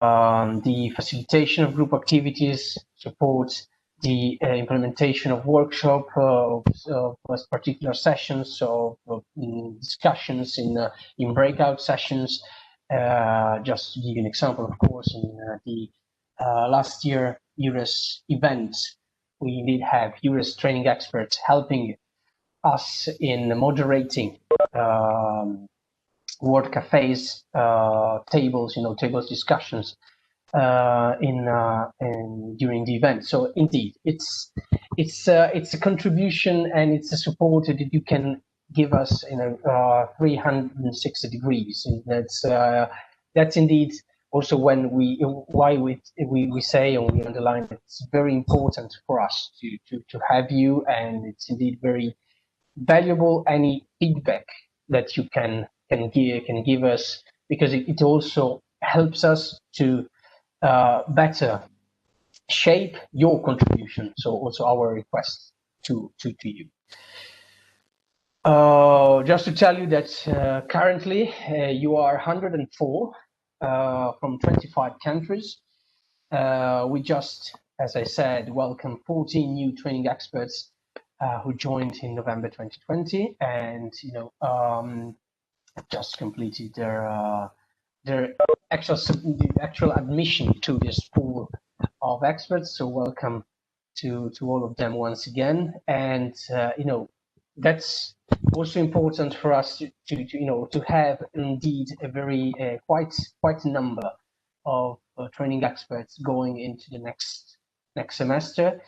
the facilitation of group activities, support the implementation of workshop of particular sessions, of discussions in breakout sessions. Just to give you an example, of course, in the last year EURES event, we did have EURES training experts helping us in moderating word cafes, tables, tables discussions during the event. So indeed, it's a contribution and it's a support that you can give us 360 degrees. And that's indeed also when we say and we underline that it's very important for us to have you, and it's indeed very valuable any feedback that you can give us, because it also helps us to better shape your contribution. So also our request to you. Just to tell you that currently you are 104 from 25 countries. We just, as I said, welcome 14 new training experts who joined in November 2020, and just completed their actual admission to this pool of experts. So welcome to all of them once again. And that's also important for us to have indeed a very quite a number of training experts going into the next semester.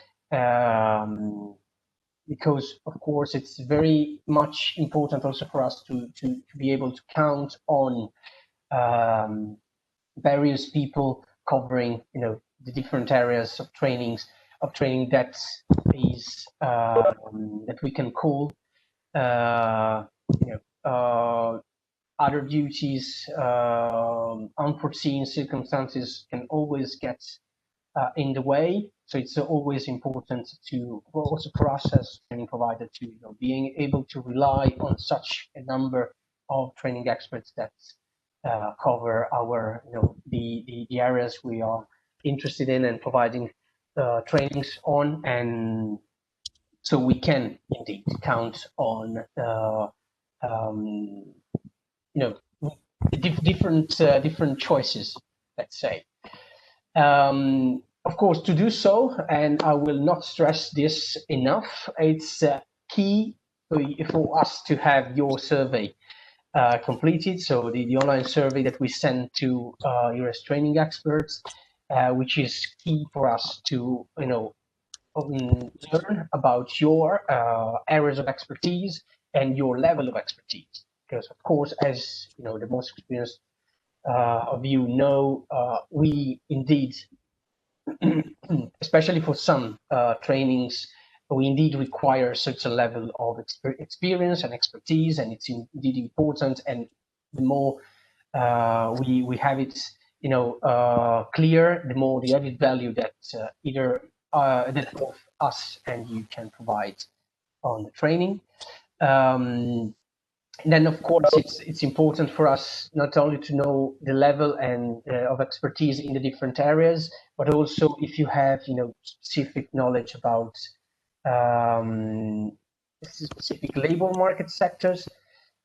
Because of course it's very much important also for us to be able to count on various people covering the different areas of training that is that we can call other duties. Unforeseen circumstances can always get in the way, so it's always important to also for us as training provider to being able to rely on such a number of training experts that cover our the areas we are interested in and providing trainings on, and so we can indeed count on different choices, let's say. Of course, to do so, and I will not stress this enough, it's key for us to have your survey completed. So the online survey that we send to EURES training experts, which is key for us to learn about your areas of expertise and your level of expertise. Because of course, as the most experienced of we indeed, especially for some trainings, we indeed require such a level of experience and expertise, and it's indeed important. And the more we have it, clear, the more the added value that either that both us and you can provide on the training. Then, of course, it's important for us not only to know the level and of expertise in the different areas, but also if you have specific knowledge about specific labor market sectors.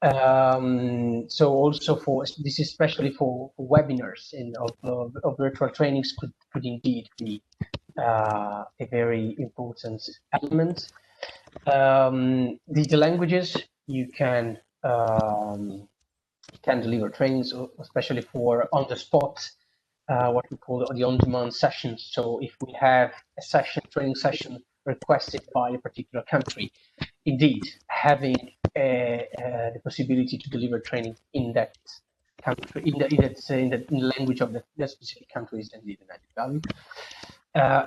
So also this is especially for webinars and of virtual trainings could indeed be a very important element. The languages you can deliver trainings, especially for on the spot, what we call the on-demand sessions. So if we have a training session requested by a particular country, indeed having the possibility to deliver training in that country, in the language of that specific country is indeed an added value.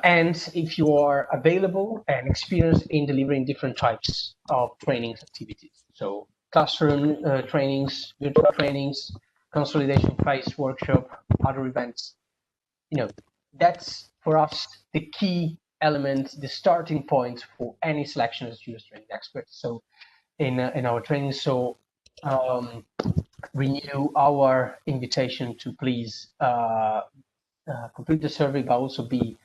And if you are available and experienced in delivering different types of training activities, so classroom trainings, virtual trainings, consolidation phase workshop, other events, that's for us the key element, the starting point for any selection as EURES training experts. So in our training, so renew our invitation to please complete the survey, but also be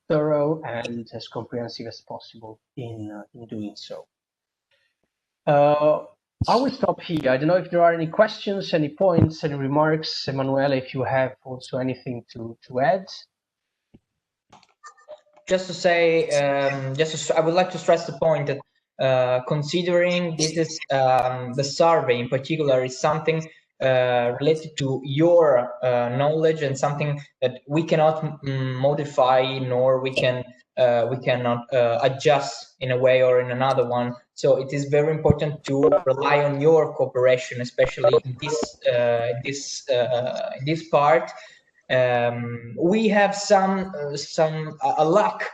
thorough and as comprehensive as possible in doing so. I will stop here. I don't know if there are any questions, any points, any remarks. Emanuele, if you have also anything to add. Just to say, I would like to stress the point that considering this is the survey in particular is something related to your knowledge and something that we cannot modify, nor we cannot adjust in a way or in another one. So it is very important to rely on your cooperation, especially in this part. We have a lack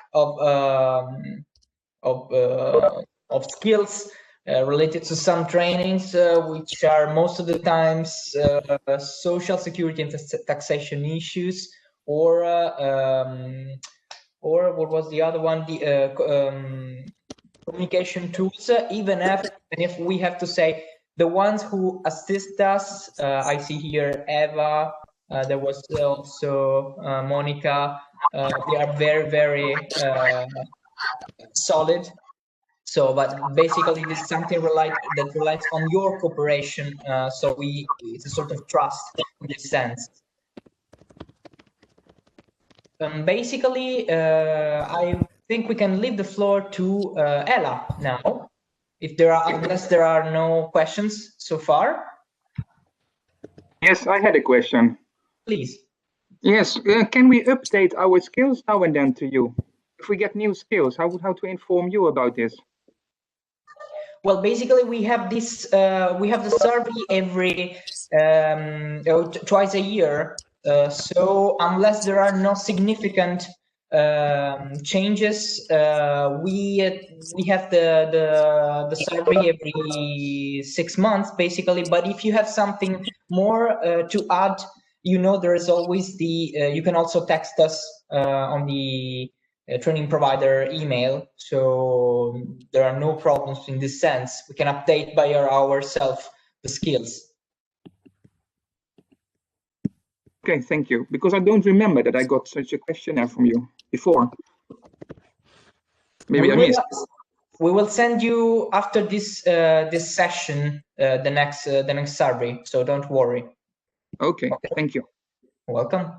of skills related to some trainings, which are most of the times social security and taxation issues, or what was the other one? The communication tools. Even if we have to say the ones who assist us, I see here Eva. There was also Monica. They are very, very solid. So, but basically, it is something that relies on your cooperation. So it's a sort of trust in this sense. Basically, I think we can leave the floor to Ella now, unless there are no questions so far. Yes, I had a question. Please. Yes, can we update our skills now and then to you? If we get new skills, how to inform you about this? Well, basically, we have this. We have the survey every twice a year. So unless there are no significant changes, we have the survey every 6 months, basically. But if you have something more to add, there is always you can also text us on the training provider email. So there are no problems in this sense. We can update by ourselves the skills. Okay, thank you. Because I don't remember that I got such a questionnaire from you before. Maybe I missed. We will send you after this session the next survey. So don't worry. Okay. Thank you. Welcome.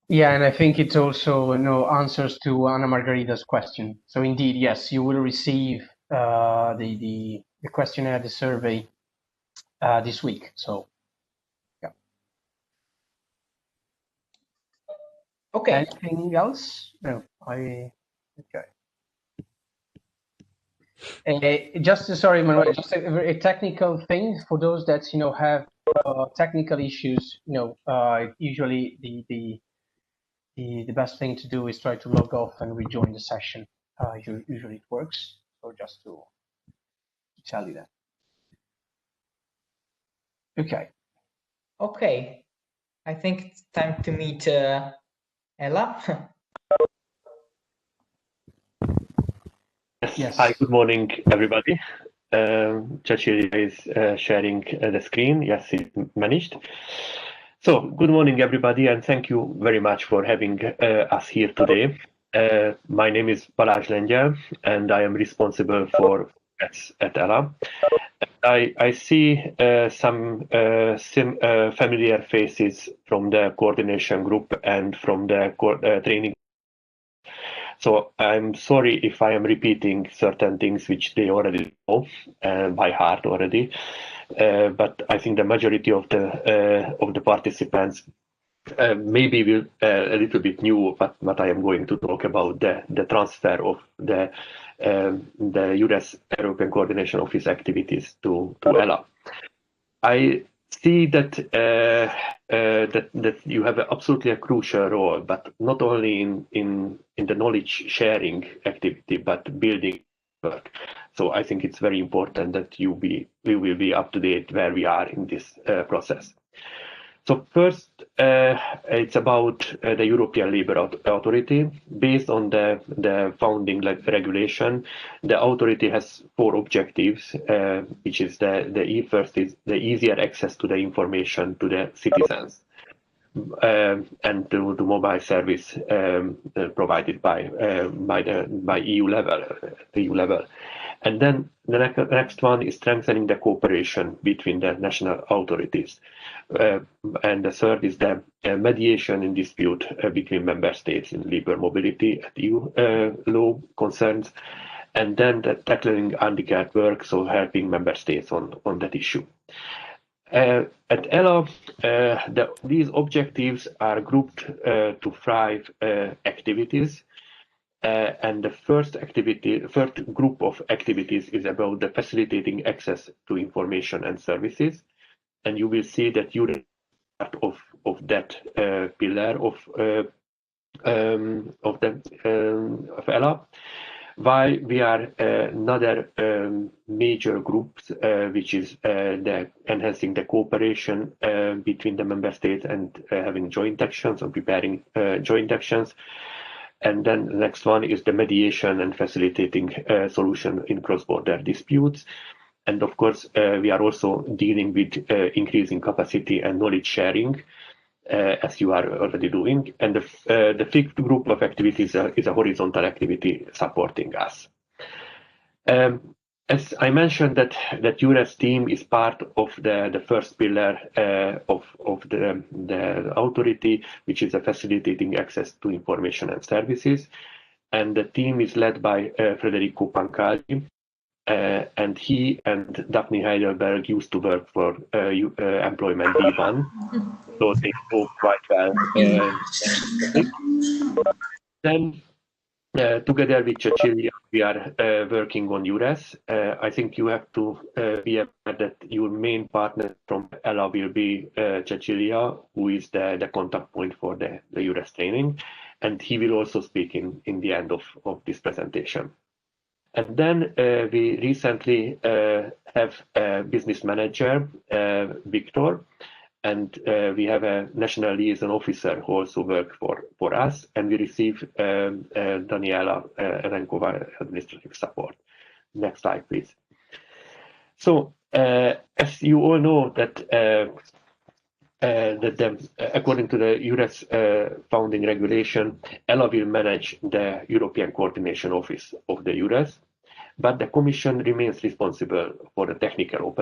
Yeah, and I think it also answers to Anna Margarita's question. So indeed, yes, you will receive the questionnaire, the survey this week. So yeah. Okay. Anything else? No, okay. Sorry, Manuel, just a technical thing for those that have technical issues. Usually the best thing to do is try to log off and rejoin the session. Usually it works. So just to tell you that. Okay. Okay. I think it's time to meet Ella. Yes. Hi, good morning, everybody. Cecilia is sharing the screen. Yes, it managed. So, good morning, everybody, and thank you very much for having us here today. My name is Balázs Lengyel, and I am responsible for at ELA. I see some familiar faces from the coordination group and from the training. So I'm sorry if I am repeating certain things which they already know by heart already, but I think the majority of the participants maybe will a little bit new, but I am going to talk about the transfer of the EURES European Coordination Office activities to ELA. I see that that you have absolutely a crucial role, but not only in the knowledge sharing activity, but building work. So I think it's very important that we will be up to date where we are in this process. So first, it's about the European Labour Authority. Based on the founding regulation, the authority has 4 objectives, which is first is the easier access to the information to the citizens. and the mobile service provided by EU level. And then the next one is strengthening the cooperation between the national authorities. And the third is the mediation in dispute between member states in labour mobility at EU law concerns. And then the tackling handicap work, so helping member states on that issue. At ELA, these objectives are grouped to 5 activities. And the first group of activities is about the facilitating access to information and services. And you will see that you are part of that pillar of ELA. While we are another major group, which is enhancing the cooperation between the member states and having joint actions or preparing joint actions. And then the next one is the mediation and facilitating solution in cross-border disputes. And of course, we are also dealing with increasing capacity and knowledge sharing, as you are already doing. And the fifth group of activities is a horizontal activity supporting us. As I mentioned, that EURES team is part of the first pillar of the authority, which is a facilitating access to information and services. And the team is led by Federico Pancaldi, and he and Daphne Heidelberg used to work for Employment D1, so they know quite well. Then, together with Cecilia, we are working on EURES. I think you have to be aware that your main partner from ELA will be Cecilia, who is the contact point for the EURES training, and he will also speak in the end of this presentation. And then we recently have a business manager, Victor, and we have a national liaison officer who also works for us, and we receive Daniela Erenkova administrative support. Next slide, please. So, as you all know, that according to the EURES founding regulation, ELA will manage the European Coordination Office of the EURES, but the Commission remains responsible for the technical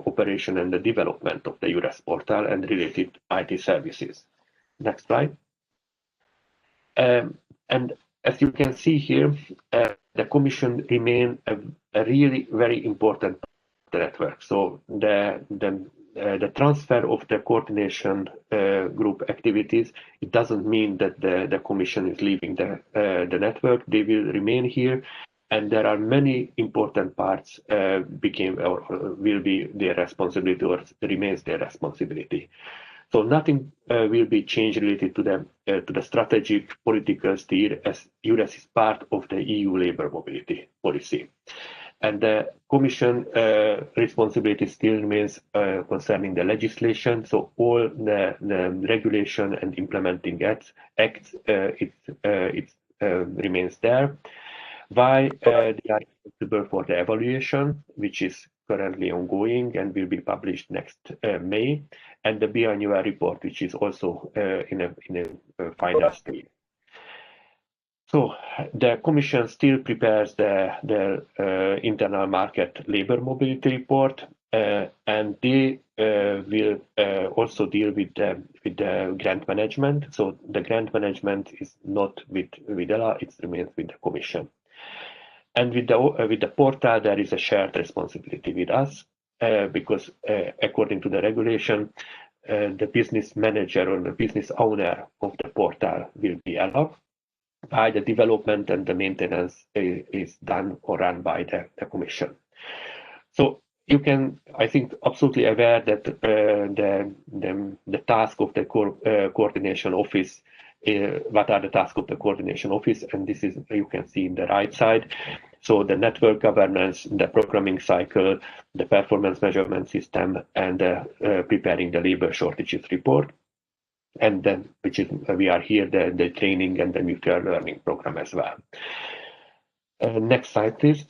operation and the development of the EURES portal and related IT services. Next slide. And as you can see here, the Commission remains a really very important network. So the transfer of the coordination group activities, it doesn't mean that the Commission is leaving the network. They will remain here, and there are many important parts will be their responsibility or remains their responsibility. So nothing will be changed related to the strategic political steer, as EURES is part of the EU labour mobility policy. And the Commission responsibility still remains concerning the legislation. So all the regulation and implementing acts remains there. Why they are responsible for the evaluation, which is currently ongoing and will be published next May, and the biannual report, which is also in a final stage. So the Commission still prepares the internal market labour mobility report, and they will also deal with the grant management. So the grant management is not with ELA; it remains with the Commission. And with the portal, there is a shared responsibility with us, because according to the regulation, the business manager or the business owner of the portal will be ELA. By the development and the maintenance is done or run by the Commission. So you can, I think, absolutely aware that the task of the coordination office, what are the tasks of the coordination office, and this is, you can see in the right side. So the network governance, the programming cycle, the performance measurement system, and preparing the labor shortages report. And then, which is, we are here, the training and the mutual learning program as well. Next slide, please.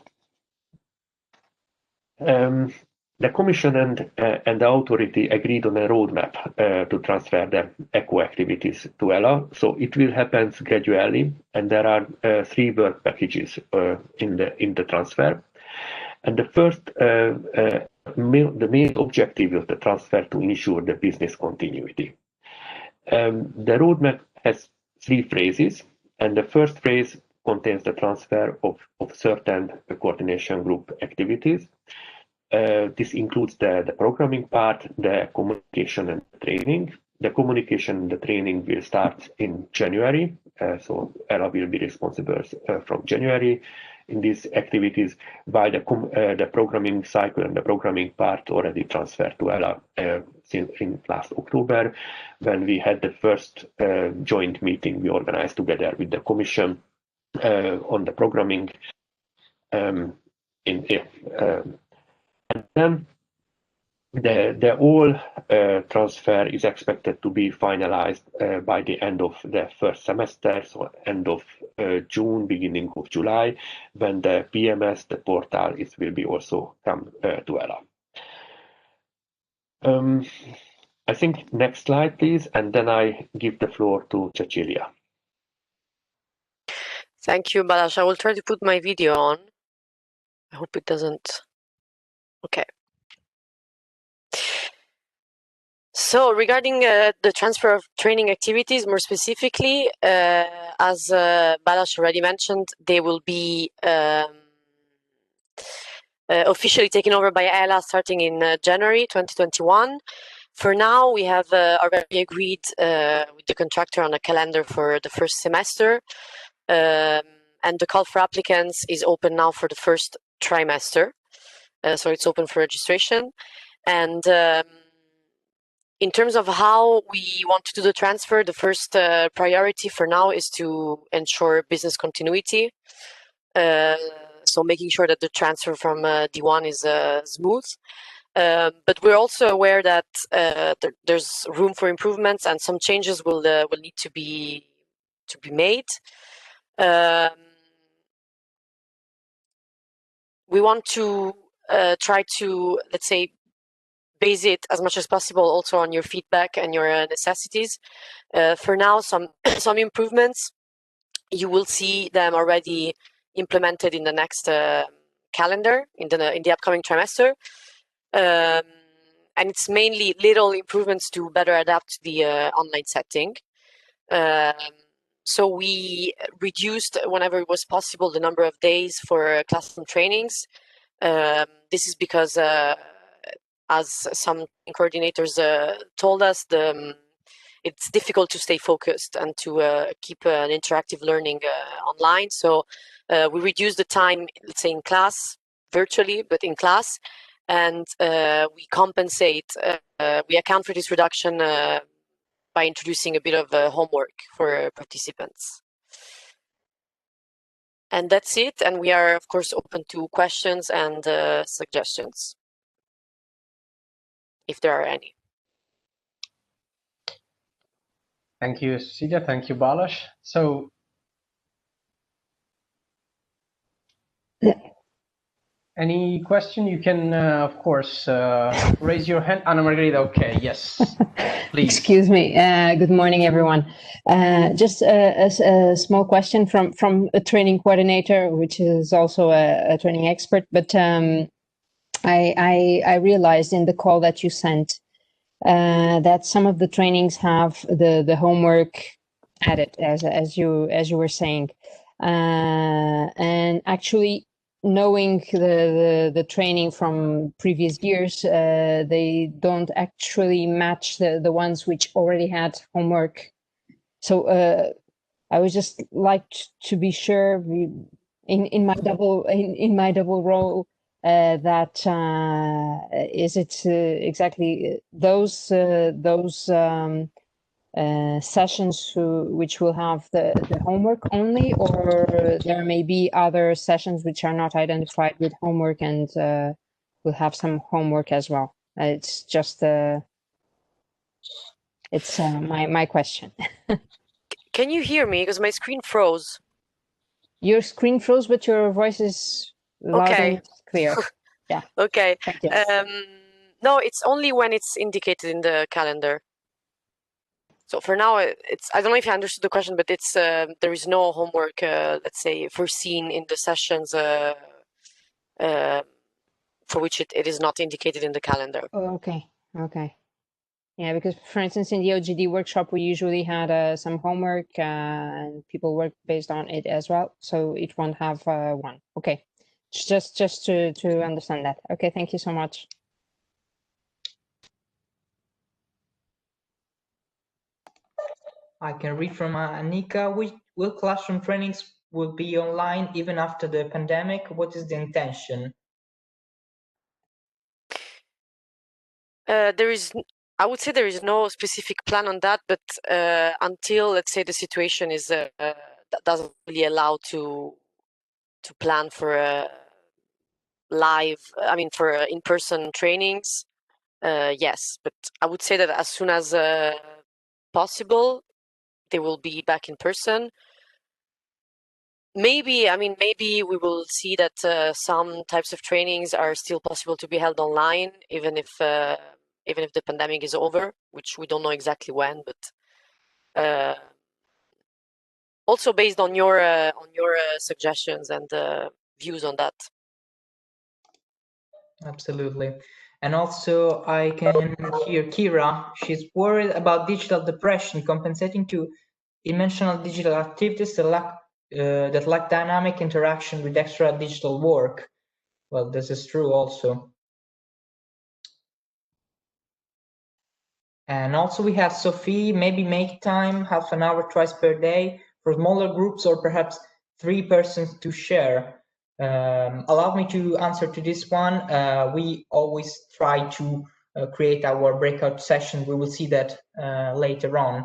The Commission and the authority agreed on a roadmap to transfer the ECHO activities to ELA. So it will happen gradually, and there are 3 work packages in the transfer. And the first, the main objective of the transfer to ensure the business continuity. The roadmap has 3 phases, and the first phase contains the transfer of certain coordination group activities. This includes the programming part, the communication and training. The communication and the training will start in January, so ELA will be responsible from January in these activities, while the programming cycle and the programming part already transferred to ELA in last October, when we had the first joint meeting we organized together with the Commission on the programming and then the whole transfer is expected to be finalized by the end of the first semester, so end of June, beginning of July, when the PMS, the portal, will be also come to ELA. I think next slide, please, and then I give the floor to Cecilia. Thank you, Balázs. I will try to put my video on. I hope it doesn't. Okay. So regarding the transfer of training activities, more specifically, as Balázs already mentioned, they will be officially taken over by ELA starting in January 2021. For now, we have already agreed with the contractor on a calendar for the first semester, and the call for applicants is open now for the first trimester. So it's open for registration. And in terms of how we want to do the transfer, the first priority for now is to ensure business continuity. So making sure that the transfer from D1 is smooth. But we're also aware that there's room for improvements, and some changes will need to be made. We want to try to, let's say, base it as much as possible also on your feedback and your necessities. For now, some improvements, you will see them already implemented in the next calendar, in the upcoming trimester. And it's mainly little improvements to better adapt the online setting. So we reduced, whenever it was possible, the number of days for classroom trainings. This is because, as some coordinators told us, it's difficult to stay focused and to keep an interactive learning online. So we reduce the time, let's say, in class, virtually, but in class, and we compensate, we account for this reduction by introducing a bit of homework for participants. And that's it. And we are, of course, open to questions and suggestions, if there are any. Thank you, Cecilia. Thank you, Balázs. So, any question? You can, of course, raise your hand. Anna Margarita, okay, yes, please. Excuse me. Good morning, everyone. Just a small question from a training coordinator, which is also a training expert. But I realized in the call that you sent that some of the trainings have the homework added, as you were saying, and actually, knowing the training from previous years, they don't actually match the ones which already had homework. So I would just like to be sure in my double role that is it exactly those sessions which will have the homework only, or there may be other sessions which are not identified with homework and will have some homework as well. It's just it's my question. Can you hear me? Because my screen froze. Your screen froze, but your voice is loud Okay. and clear. Yeah. Okay. Thank you. No, it's only when it's indicated in the calendar. So for now, it's, I don't know if you understood the question, but it's there is no homework, let's say, foreseen in the sessions for which it is not indicated in the calendar. Oh, okay. Okay. Yeah, because for instance, in the OGD workshop, we usually had some homework and people work based on it as well. So each one have one. Okay. Just to understand that. Okay. Thank you so much. I can read from Anika. Will classroom trainings will be online even after the pandemic? What is the intention? There is, I would say there is no specific plan on that, but until, let's say, the situation is that doesn't really allow to plan for live, I mean, for in-person trainings, yes. But I would say that as soon as possible, they will be back in person. Maybe, I mean, maybe we will see that some types of trainings are still possible to be held online, even if the pandemic is over, which we don't know exactly when. But also based on your suggestions and views on that. Absolutely. And also I can hear Kira. She's worried about digital depression compensating to dimensional digital activities that lack dynamic interaction with extra digital work. Well, this is true also. And also we have Sophie, maybe make time, half an hour twice per day for smaller groups or perhaps 3 persons to share. Allow me to answer to this one. We always try to create our breakout session. We will see that later on.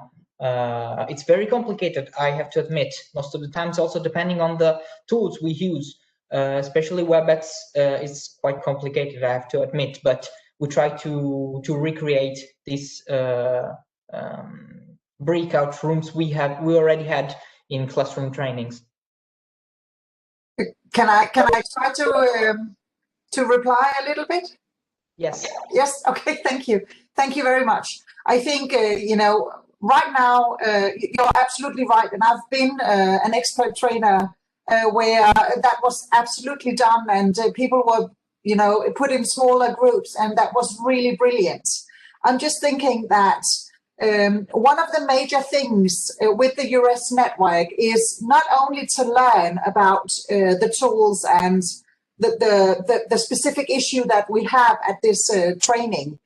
It's very complicated, I have to admit. Most of the times also depending on the tools we use, especially WebEx is quite complicated, I have to admit, but we try to recreate these breakout rooms we already had in classroom trainings. Can I try to reply a little bit? Yes. Yes. Okay. Thank you very much. I think you know, right now you're absolutely right, and I've been an expert trainer where that was absolutely done, and people were, you know, put in smaller groups, and that was really brilliant. I'm just thinking that one of the major things with the EURES network is not only to learn about the tools and the specific issue that we have at this training.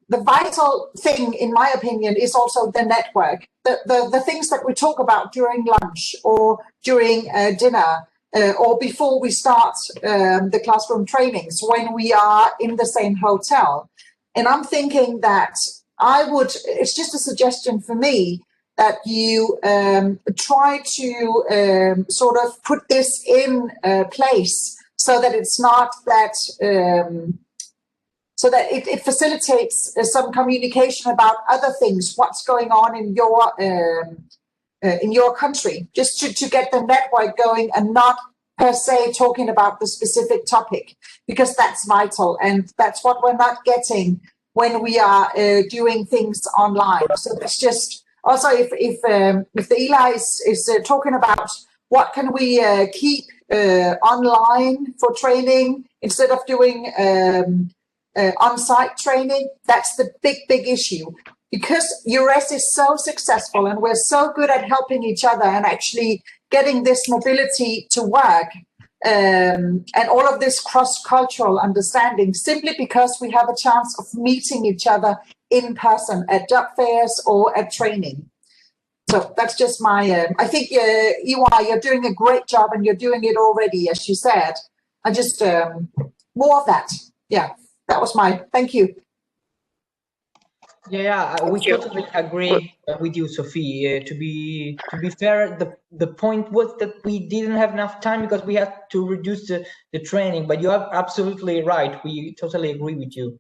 The vital thing, in my opinion, is also the network. The things that we talk about during lunch or during dinner or before we start the classroom trainings when we are in the same hotel. And I'm thinking that it's just a suggestion for me that you try to sort of put this in place so that it's not that, so that it facilitates some communication about other things, what's going on in your country, just to get the network going and not per se talking about the specific topic, because that's vital and that's what we're not getting when we are doing things online. So it's just also if the Eli is talking about what can we keep online for training instead of doing on-site training, that's the big issue. Because EURES is so successful and we're so good at helping each other and actually getting this mobility to work, and all of this cross-cultural understanding, simply because we have a chance of meeting each other in person at job fairs or at training. So that's just my, I think, EY, you're doing a great job and you're doing it already, as you said. I just, more of that. Yeah, that was thank you. Yeah, we totally agree with you, Sophie. To be fair, the point was that we didn't have enough time because we had to reduce the training. But you are absolutely right. We totally agree with you.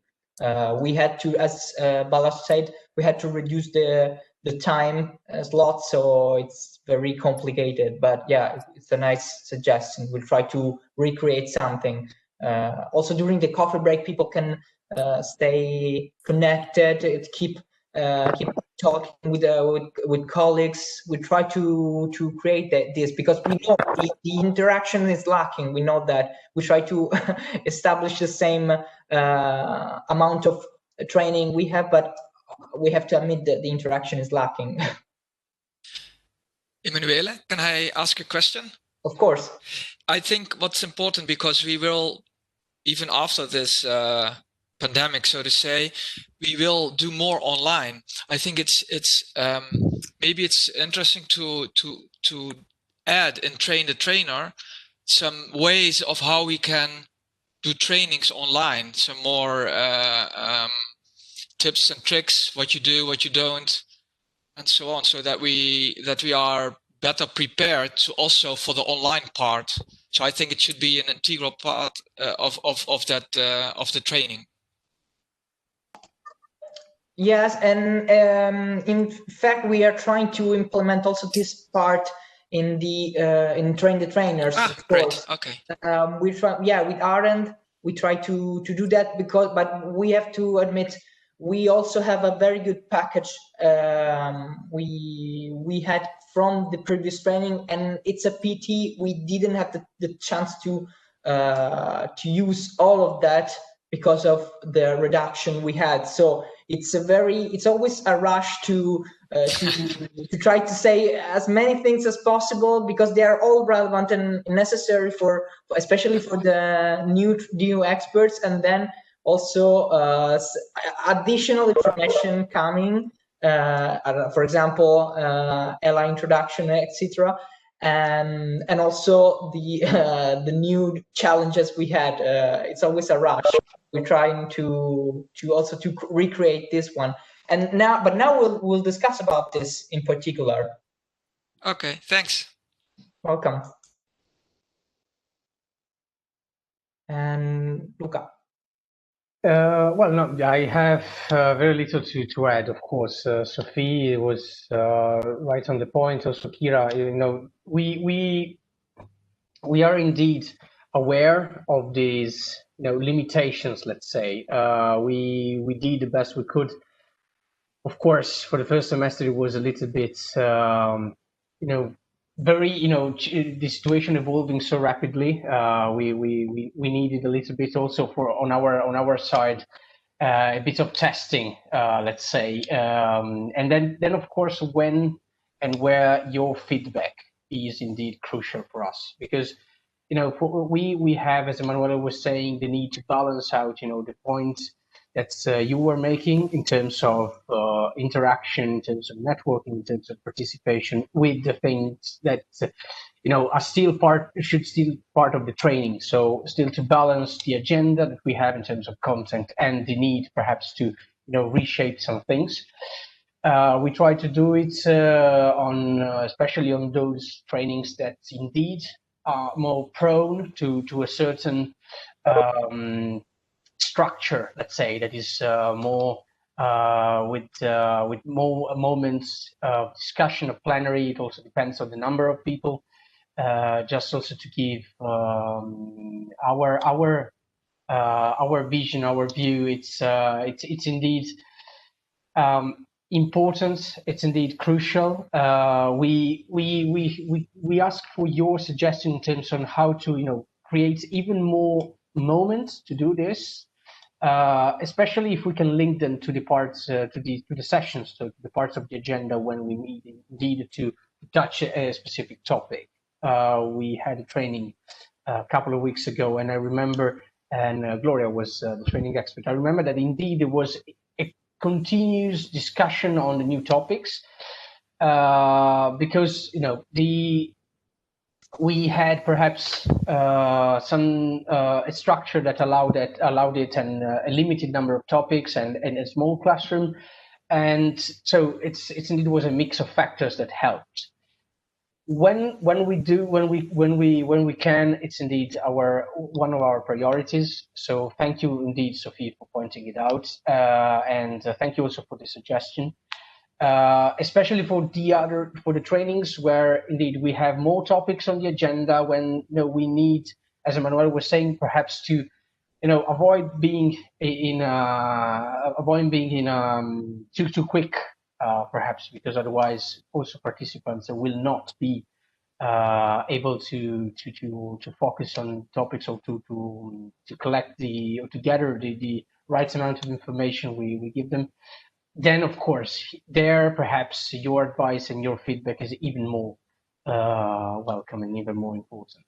We had to, as Balázs said, we had to reduce the time slot, so it's very complicated. But yeah, it's a nice suggestion. We'll try to recreate something Also during the coffee break, people can stay connected, keep talking with colleagues. We try to create this because we know the interaction is lacking. We know that. We try to establish the same amount of training we have, but we have to admit that the interaction is lacking. Emanuele, can I ask a question? Of course. I think what's important, because we will, even after this pandemic, so to say, we will do more online. I think it's maybe it's interesting to add and train the trainer some ways of how we can do trainings online, some more tips and tricks, what you do, what you don't, and so on, so that we are better prepared to also for the online part. So I think it should be an integral part of the training. Yes, and in fact, we are trying to implement also this part in the in train the trainers. Great. Okay. We try, yeah, with our end, we try to do that but we have to admit we also have a very good package we had from the previous training, and it's a pity we didn't have the chance to use all of that because of the reduction we had. So it's always a rush to try to say as many things as possible, because they are all relevant and necessary for especially for the new experts, and then also additional information coming, for example, LI introduction, etc. And also the new challenges we had. It's always a rush. We're trying to also to recreate this one. And now we'll discuss about this in particular. Okay, thanks. Welcome. And Luca. Well, no, I have very little to add. Of course, Sophie was right on the point. Also, Kira, we are indeed aware of these limitations. Let's say we did the best we could. Of course, for the first semester, it was a little bit very the situation evolving so rapidly. We needed a little bit also on our side a bit of testing, let's say, and then of course when and where your feedback is indeed crucial for us, because we have, as Emanuele was saying, the need to balance out the points that you were making in terms of interaction, in terms of networking, in terms of participation, with the things that are still should still part of the training. So still to balance the agenda that we have in terms of content and the need perhaps to reshape some things. We try to do it on especially on those trainings that indeed are more prone to a certain structure, let's say, that is more with more moments of discussion of plenary. It also depends on the number of people. Just also to give our vision, our view. It's indeed important. It's indeed crucial. We ask for your suggestion in terms on how to create even more moments to do this, especially if we can link them to the parts to the sessions, to the parts of the agenda when we need to touch a specific topic. We had a training a couple of weeks ago, and I remember, and Gloria was the training expert. I remember that indeed there was a continuous discussion on the new topics, because we had perhaps some a structure that allowed it and a limited number of topics and a small classroom, and so it's indeed was a mix of factors that helped. When we can, it's indeed one of our priorities. So thank you indeed, Sophie, for pointing it out, and thank you also for the suggestion. Especially for the trainings where indeed we have more topics on the agenda, when we need as Emmanuel was saying, perhaps to avoid being too quick, perhaps, because otherwise also participants will not be able to focus on topics, or to collect or to gather the right amount of information we give them. Then of course there perhaps your advice and your feedback is even more welcome and even more important.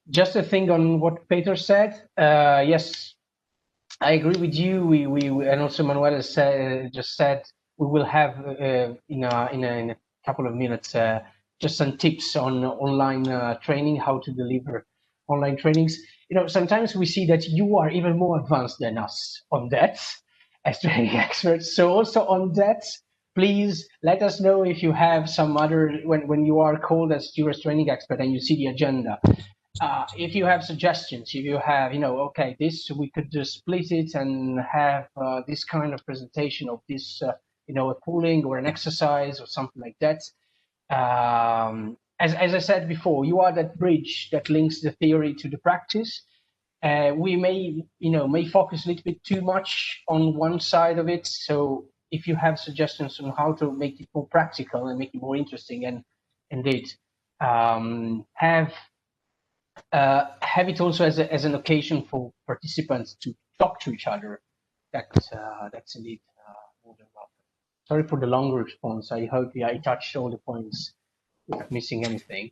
Just a thing on what Peter said. Yes, I agree with you. We and also Manuela just said we will have in a couple of minutes just some tips on online training, how to deliver online trainings. Sometimes we see that you are even more advanced than us on that as training experts. So also on that, please let us know if you have some other, when you are called as EURES training expert and you see the agenda. If you have suggestions, if you have, okay, this we could just split it and have this kind of presentation of this, a pooling or an exercise or something like that. As I said before, you are that bridge that links the theory to the practice. We may focus a little bit too much on one side of it. So if you have suggestions on how to make it more practical and make it more interesting, and indeed have it also as an occasion for participants to talk to each other, that's indeed more than welcome. Sorry for the long response. I hope I touched all the points without missing anything.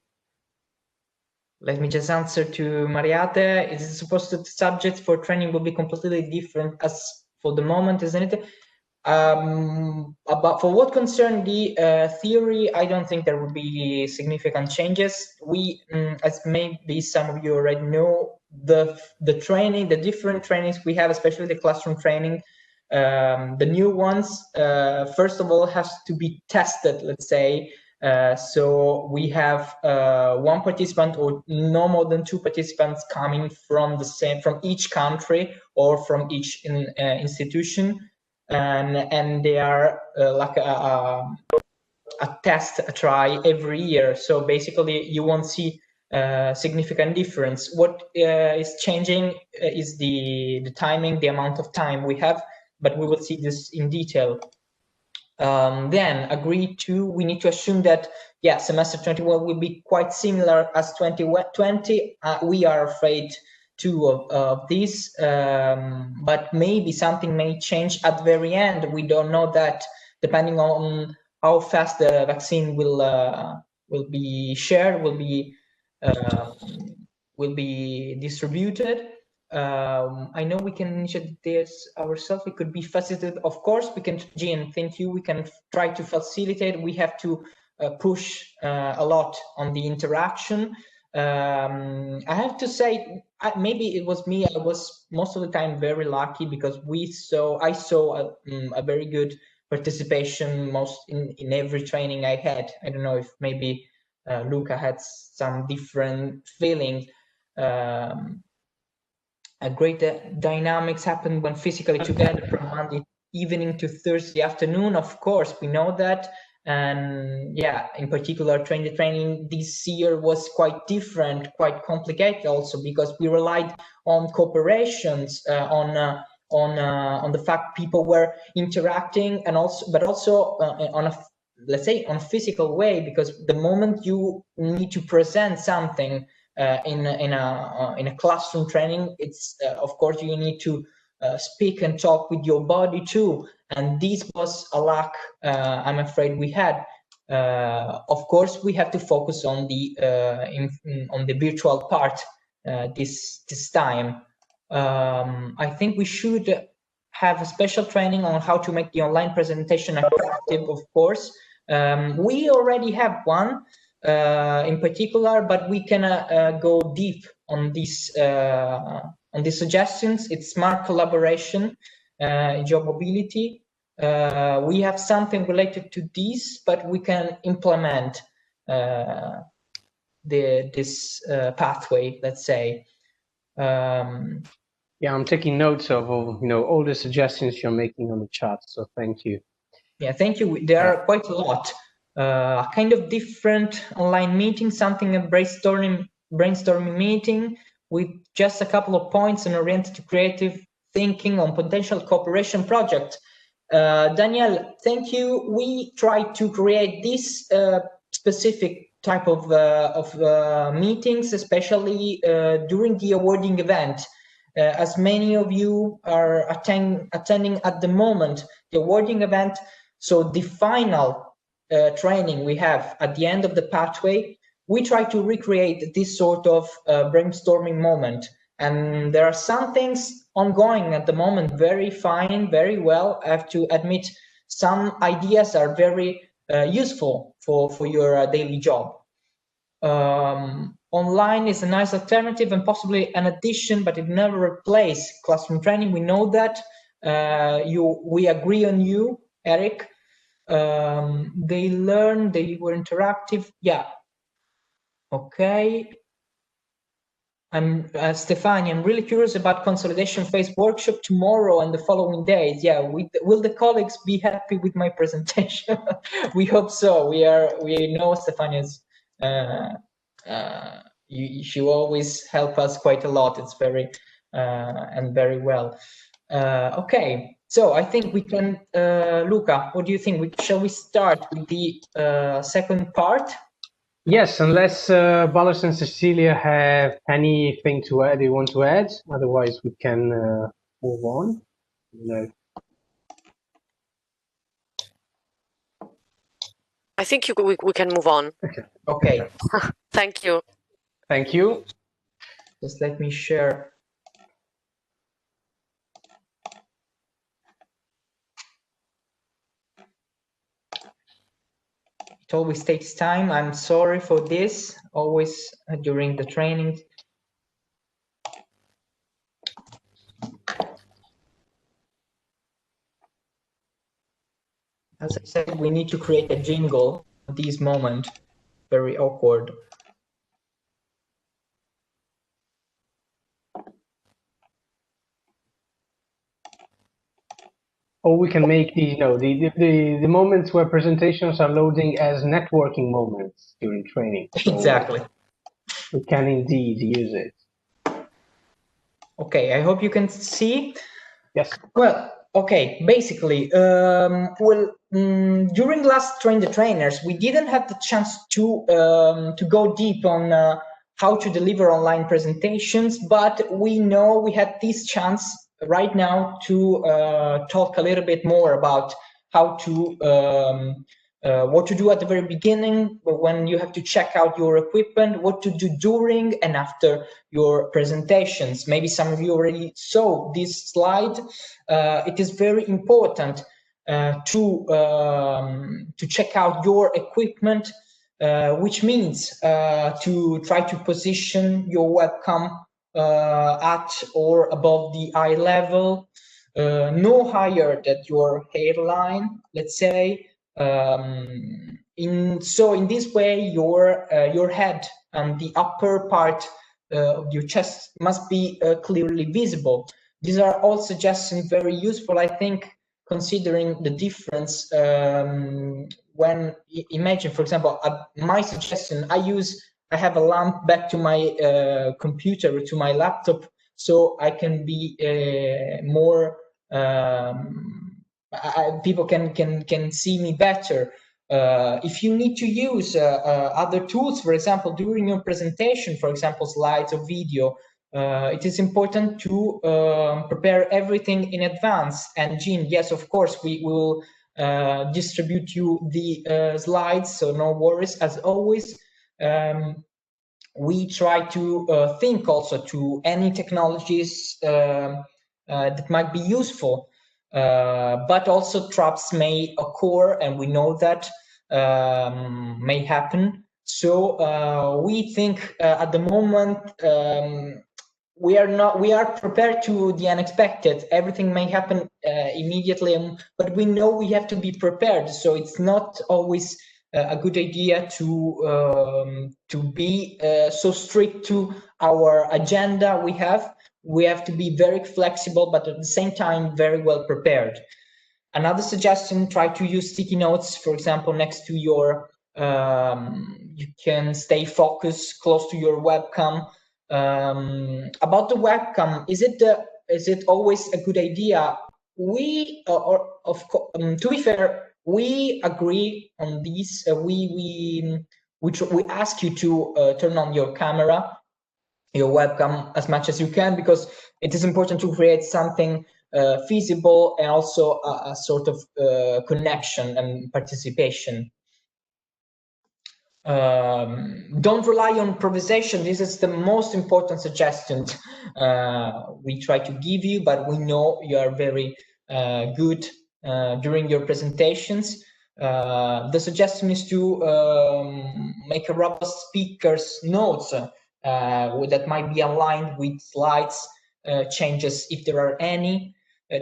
Let me just answer to Mariate. Is it supposed to the subject for training will be completely different as for the moment, isn't it? But for what concern the theory, I don't think there will be significant changes. We, as maybe some of you already know, the training, the different trainings we have, especially the classroom training, the new ones, first of all, has to be tested, let's say. So we have one participant or no more than 2 participants coming from from each country or from each institution. And they are like a test, a try every year. So basically you won't see significant difference. What is changing is the timing, the amount of time we have, but we will see this in detail. Then we need to assume that, yeah, semester 21 will be quite similar as 2020. We are afraid too of this, but maybe something may change at the very end. We don't know that, depending on how fast the vaccine will be shared, will be distributed. I know we can initiate this ourselves. We could be facilitated, of course. We can, Jean, thank you. We can try to facilitate. We have to push a lot on the interaction. I have to say, maybe it was me. I was most of the time very lucky because I saw a very good participation in every training I had. I don't know if maybe Luca had some different feeling. A great dynamics happen when physically together from Monday evening to Thursday afternoon. Of course, we know that. And yeah, in particular, training this year was quite different, quite complicated also, because we relied on cooperations, on the fact people were interacting, and but also on a, let's say, on a physical way, because the moment you need to present something in a classroom training, it's of course you need to speak and talk with your body too, and this was a lack I'm afraid we had. Of course, we have to focus on the virtual part this time. I think we should have a special training on how to make the online presentation attractive. Of course, we already have one in particular, but we can go deep on these suggestions. It's smart collaboration, job mobility. We have something related to this, but we can implement this pathway, let's say. Yeah, I'm taking notes of all the suggestions you're making on the chat. So thank you. Yeah, thank you. There are quite a lot. Kind of different online meeting, something a brainstorming brainstorming meeting with just a couple of points and oriented to creative thinking on potential cooperation project. Daniel, thank you. We tried to create this specific type of meetings, especially during the awarding event. As many of you are attending at the moment, the awarding event, so the final training we have at the end of the pathway, we try to recreate this sort of brainstorming moment. And there are some things ongoing at the moment, very fine, very well. I have to admit, some ideas are very useful for your daily job. Online is a nice alternative and possibly an addition, but it never replaces classroom training. We know that. We agree on you, Eric. They learned, they were interactive. Yeah. Okay. I'm Stefani, I'm really curious about consolidation phase workshop tomorrow and the following days. Yeah, will the colleagues be happy with my presentation? We hope so. We know Stefani's she always help us quite a lot. It's very and very well. Okay, so I think we can, Luca, what do you think? Shall we start with the second part? Yes, unless Ballas and Cecilia have anything to add, they want to add. Otherwise, we can move on. No. I think we can move on. Okay. Thank you. Thank you. Just let me share. It always takes time. I'm sorry for this, always during the training. As I said, we need to create a jingle at this moment. Very awkward. Or we can make the moments where presentations are loading as networking moments during training. So exactly. We can indeed use it. Okay, I hope you can see. Yes. Well, okay, basically, during last Train the Trainers, we didn't have the chance to go deep on how to deliver online presentations, but we know we had this chance right now to talk a little bit more about how to what to do at the very beginning when you have to check out your equipment, what to do during and after your presentations. Maybe some of you already saw this slide. It is very important to check out your equipment, which means to try to position your webcam at or above the eye level, no higher than your hairline, let's say. In this way, your head and the upper part of your chest must be clearly visible. These are all suggestions very useful, I think, considering the difference when imagine, for example, my suggestion, I have a lamp back to my computer, to my laptop, so I can be more people can see me better. If you need to use other tools, for example, during your presentation, for example, slides or video, it is important to prepare everything in advance. And Jean, yes, of course, we will distribute you the slides, so no worries. As always, we try to think also to any technologies that might be useful. But also traps may occur, and we know that may happen. So we think at the moment we are prepared to the unexpected. Everything may happen immediately, but we know we have to be prepared. So it's not always a good idea to be so strict to our agenda we have. We have to be very flexible, but at the same time, very well prepared. Another suggestion, try to use sticky notes, for example, next to your You can stay focused close to your webcam. About the webcam, is it always a good idea? We to be fair, we agree on this. We ask you to turn on your camera, your webcam, as much as you can, because it is important to create something feasible and also a sort of connection and participation. Don't rely on improvisation. This is the most important suggestion we try to give you, but we know you are very good during your presentations. The suggestion is to make a robust speaker's notes that might be aligned with slides changes if there are any.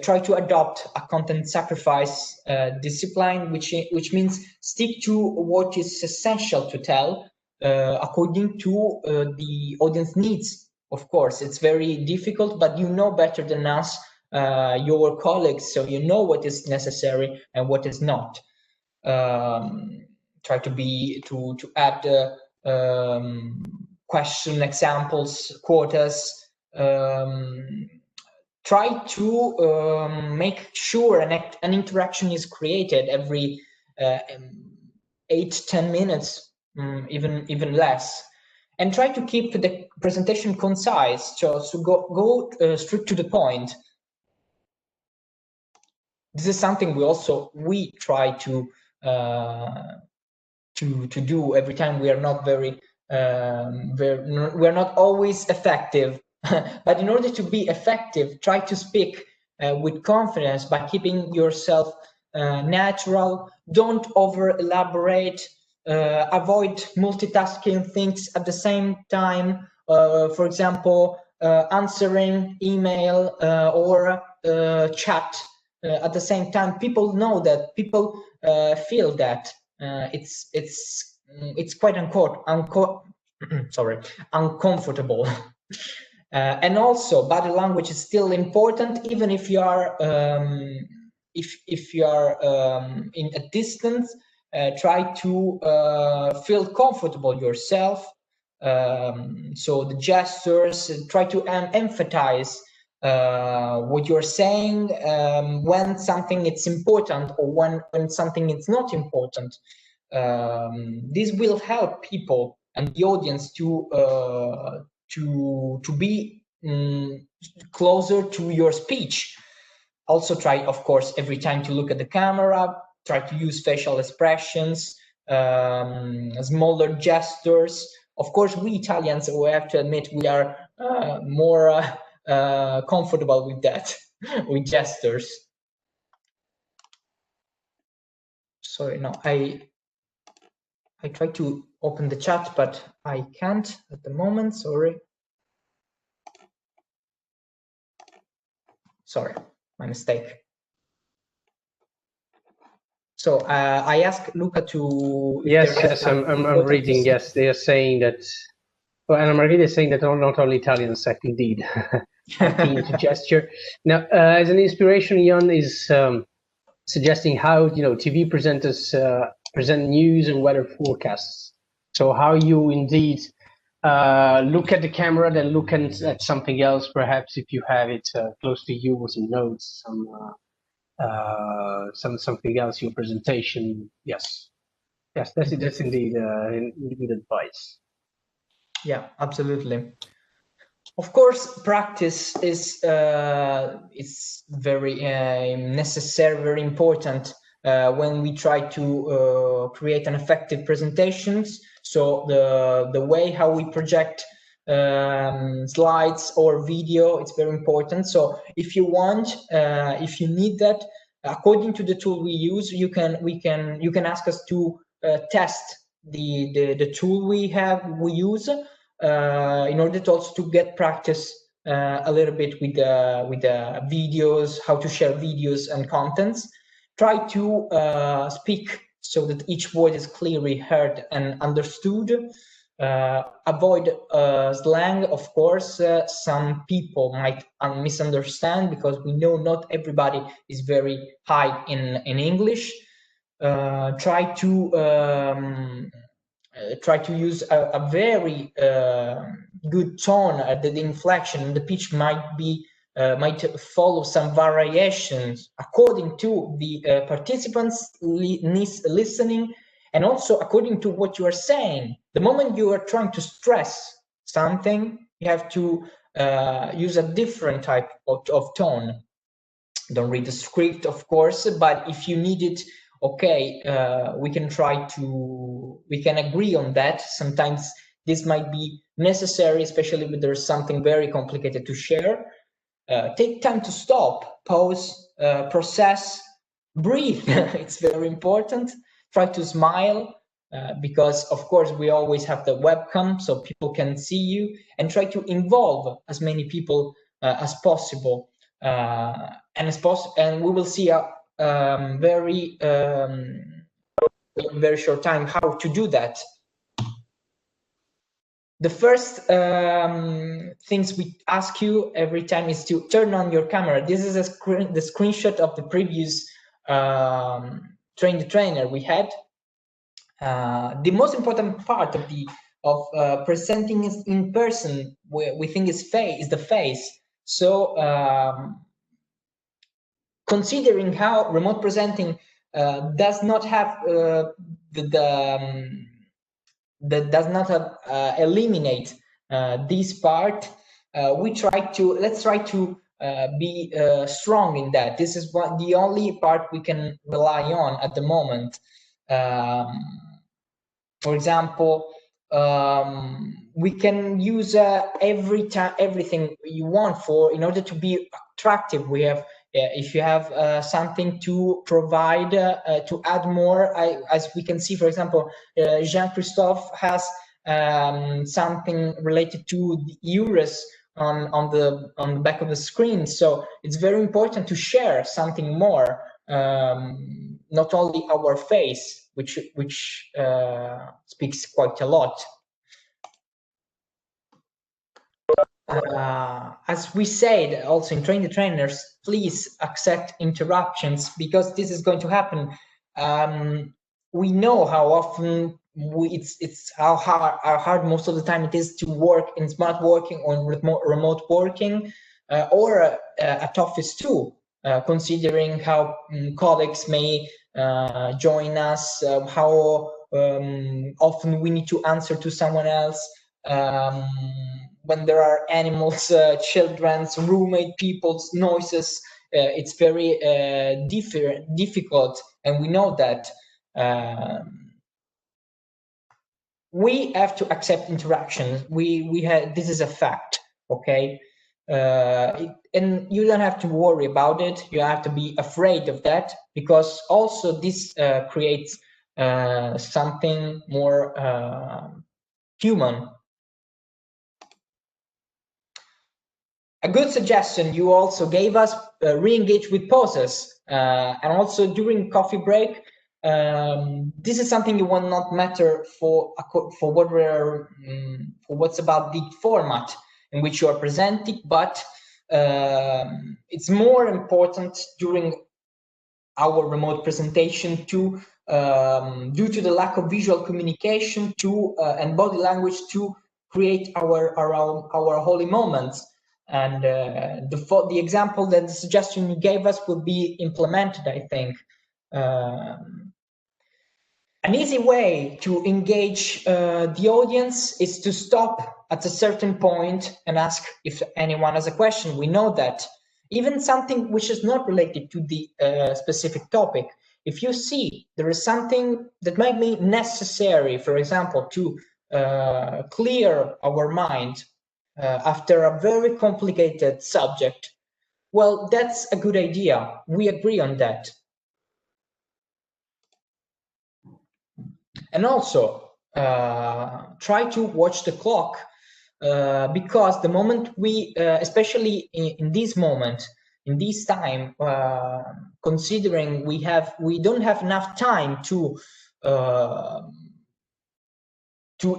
Try to adopt a content sacrifice discipline, which means stick to what is essential to tell according to the audience needs. Of course, it's very difficult, but you know better than us, your colleagues, so you know what is necessary and what is not. Try to add question examples, quotas. Try to make sure an interaction is created every 8-10 minutes, even less, and try to keep the presentation concise. So go straight to the point. This is something we try to do every time. We are not we're not always effective. But in order to be effective, try to speak with confidence by keeping yourself natural. Don't over elaborate. Avoid multitasking things at the same time. For example, answering email or chat at the same time. People know that. People feel that. It's quite uncomfortable. And also, body language is still important, even if you are in a distance. Try to feel comfortable yourself. So the gestures, try to emphasize what you're saying when something is important or when something is not important. This will help people and the audience to be closer to your speech. Also try, of course, every time to look at the camera, try to use facial expressions, smaller gestures. Of course, we Italians, we have to admit, we are more comfortable with that, with gestures. Sorry, no, I try to open the chat, but I can't at the moment, sorry. Sorry, my mistake. So I asked Luca to... Yes, I'm reading, yes, they are saying that, well, and Margherita is saying that not only Italians act indeed, acting into gesture. Now, as an inspiration, Jan is suggesting how, TV presenters present news and weather forecasts. So how you indeed look at the camera, then look at something else, perhaps if you have it close to you with some notes, something else, your presentation. Yes, that's indeed good advice. Yeah, absolutely. Of course, practice is very necessary, very important when we try to create an effective presentations. So the way how we project slides or video, it's very important. So if you want, if you need that, according to the tool we use, you can ask us to test the tool we use in order to also to get practice a little bit with the videos, how to share videos and contents. Try to speak so that each word is clearly heard and understood. Avoid slang, of course. Some people might misunderstand because we know not everybody is very high in English. try to use a very good tone. The inflection, the pitch might follow some variations according to the participants listening, and also according to what you are saying. The moment you are trying to stress something, you have to use a different type of tone. Don't read the script, of course, but if you need it, okay, we can agree on that. Sometimes this might be necessary, especially if there's something very complicated to share. Take time to stop, pause, process, breathe. It's very important. Try to smile, because of course we always have the webcam so people can see you, and try to involve as many people as possible. And we will see a very short time how to do that. The first things we ask you every time is to turn on your camera. This is the screenshot of the previous Train the Trainer we had. The most important part of presenting in person, we think is the face. So considering how remote presenting does not have eliminate this part, let's try to be strong in that. This is the only part we can rely on at the moment. For example, we can use everything you want in order to be attractive. We have, if you have something to provide, to add more, as we can see, for example, Jean-Christophe has something related to the EURES on the back of the screen. So it's very important to share something more, not only our face, which speaks quite a lot. As we said also in Train the Trainers, please accept interruptions, because this is going to happen. We know how often how hard most of the time it is to work in smart working or remote working, or at office too, considering how colleagues may join us, how often we need to answer to someone else, when there are animals, children's, roommate, people's noises. It's very difficult, and we know that. We have to accept interactions. This is a fact, okay? And you don't have to worry about it. You have to be afraid of that, because also this creates something more human. A good suggestion you also gave us, re-engage with pauses, and also during coffee break. This is something you will not matter for what's about the format in which you are presenting, but it's more important during our remote presentation to, due to the lack of visual communication and body language, to create our holy moments. And the example that the suggestion you gave us will be implemented, I think. An easy way to engage the audience is to stop at a certain point and ask if anyone has a question. We know that even something which is not related to the specific topic, if you see there is something that might be necessary, for example, to clear our mind after a very complicated subject, well, that's a good idea. We agree on that. And also try to watch the clock, because the moment we, especially in this moment, in this time, considering we don't have enough time to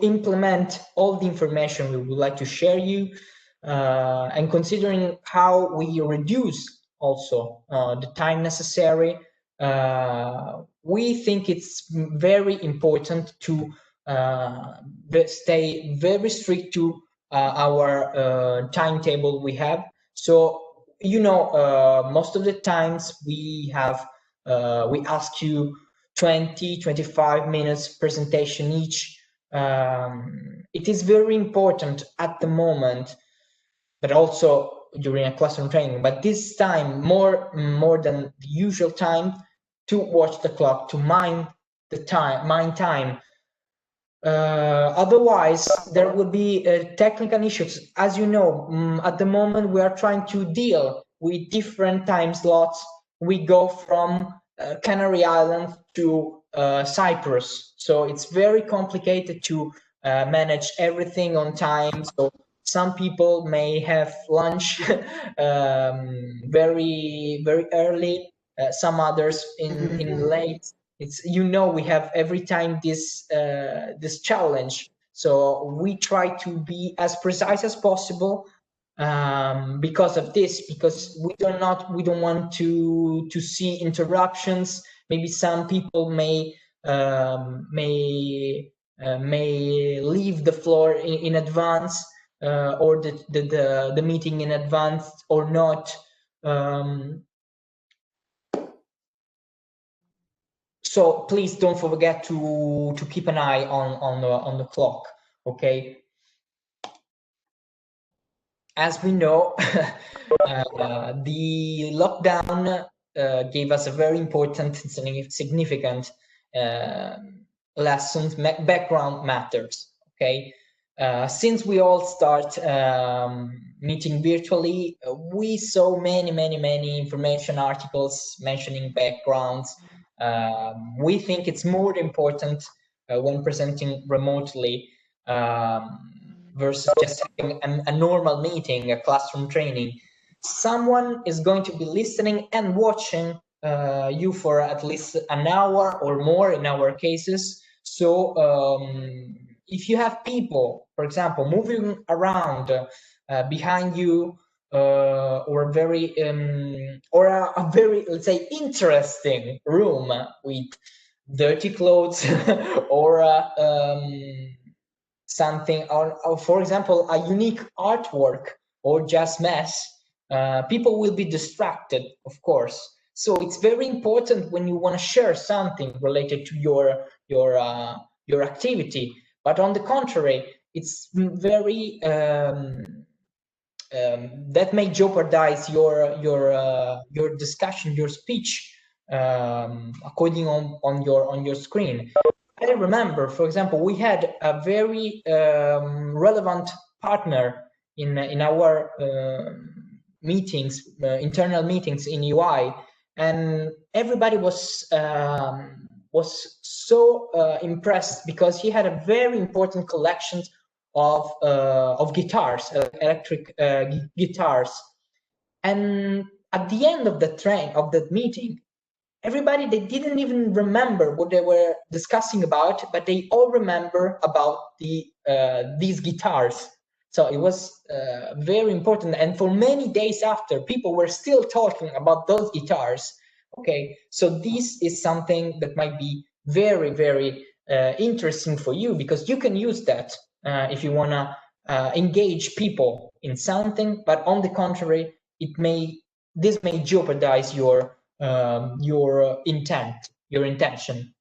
implement all the information we would like to share you, and considering how we reduce also the time necessary, we think it's very important to stay very strict to our timetable we have. So, you know, most of the times we have, we ask you 20-25 minutes presentation each. It is very important at the moment, but also during a classroom training, but this time more than the usual time, to watch the clock, to mind time. Otherwise, there will be technical issues. As you know, at the moment we are trying to deal with different time slots. We go from Canary Islands to Cyprus, so it's very complicated to manage everything on time. So some people may have lunch very early, some others in late. It's, you know, we have every time this this challenge, so we try to be as precise as possible because of this, because we don't want to see interruptions. Maybe some people may leave the floor in advance, or the meeting in advance or not. So please don't forget to keep an eye on the clock, okay? As we know, the lockdown gave us a very important, significant lessons. Background matters, okay? Since we all start meeting virtually, we saw many information articles mentioning backgrounds. We think it's more important when presenting remotely versus just having a normal meeting, a classroom training. Someone is going to be listening and watching you for at least an hour or more in our cases. So if you have people, for example, moving around behind you, or a very let's say interesting room with dirty clothes or something, or for example a unique artwork or just mess, people will be distracted, of course. So it's very important when you want to share something related to your activity. But on the contrary, it's very that may jeopardize your discussion, your speech, according on your screen. I remember, for example, we had a very relevant partner in our meetings, internal meetings in UI, and everybody was so impressed because he had a very important collection of guitars, electric guitars. And at the end of the meeting, everybody, they didn't even remember what they were discussing about, but they all remember about these guitars. So it was very important. And for many days after, people were still talking about those guitars. Okay, so this is something that might be very interesting for you, because you can use that if you want to engage people in something. But on the contrary, this may jeopardize your intention.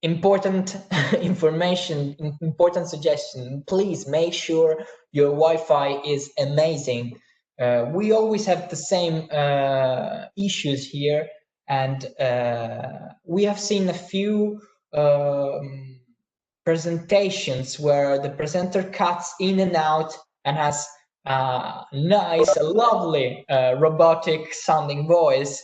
Important information, important suggestion. Please make sure your Wi-Fi is amazing. We always have the same issues here, and we have seen a few presentations where the presenter cuts in and out and has nice, lovely, robotic sounding voice.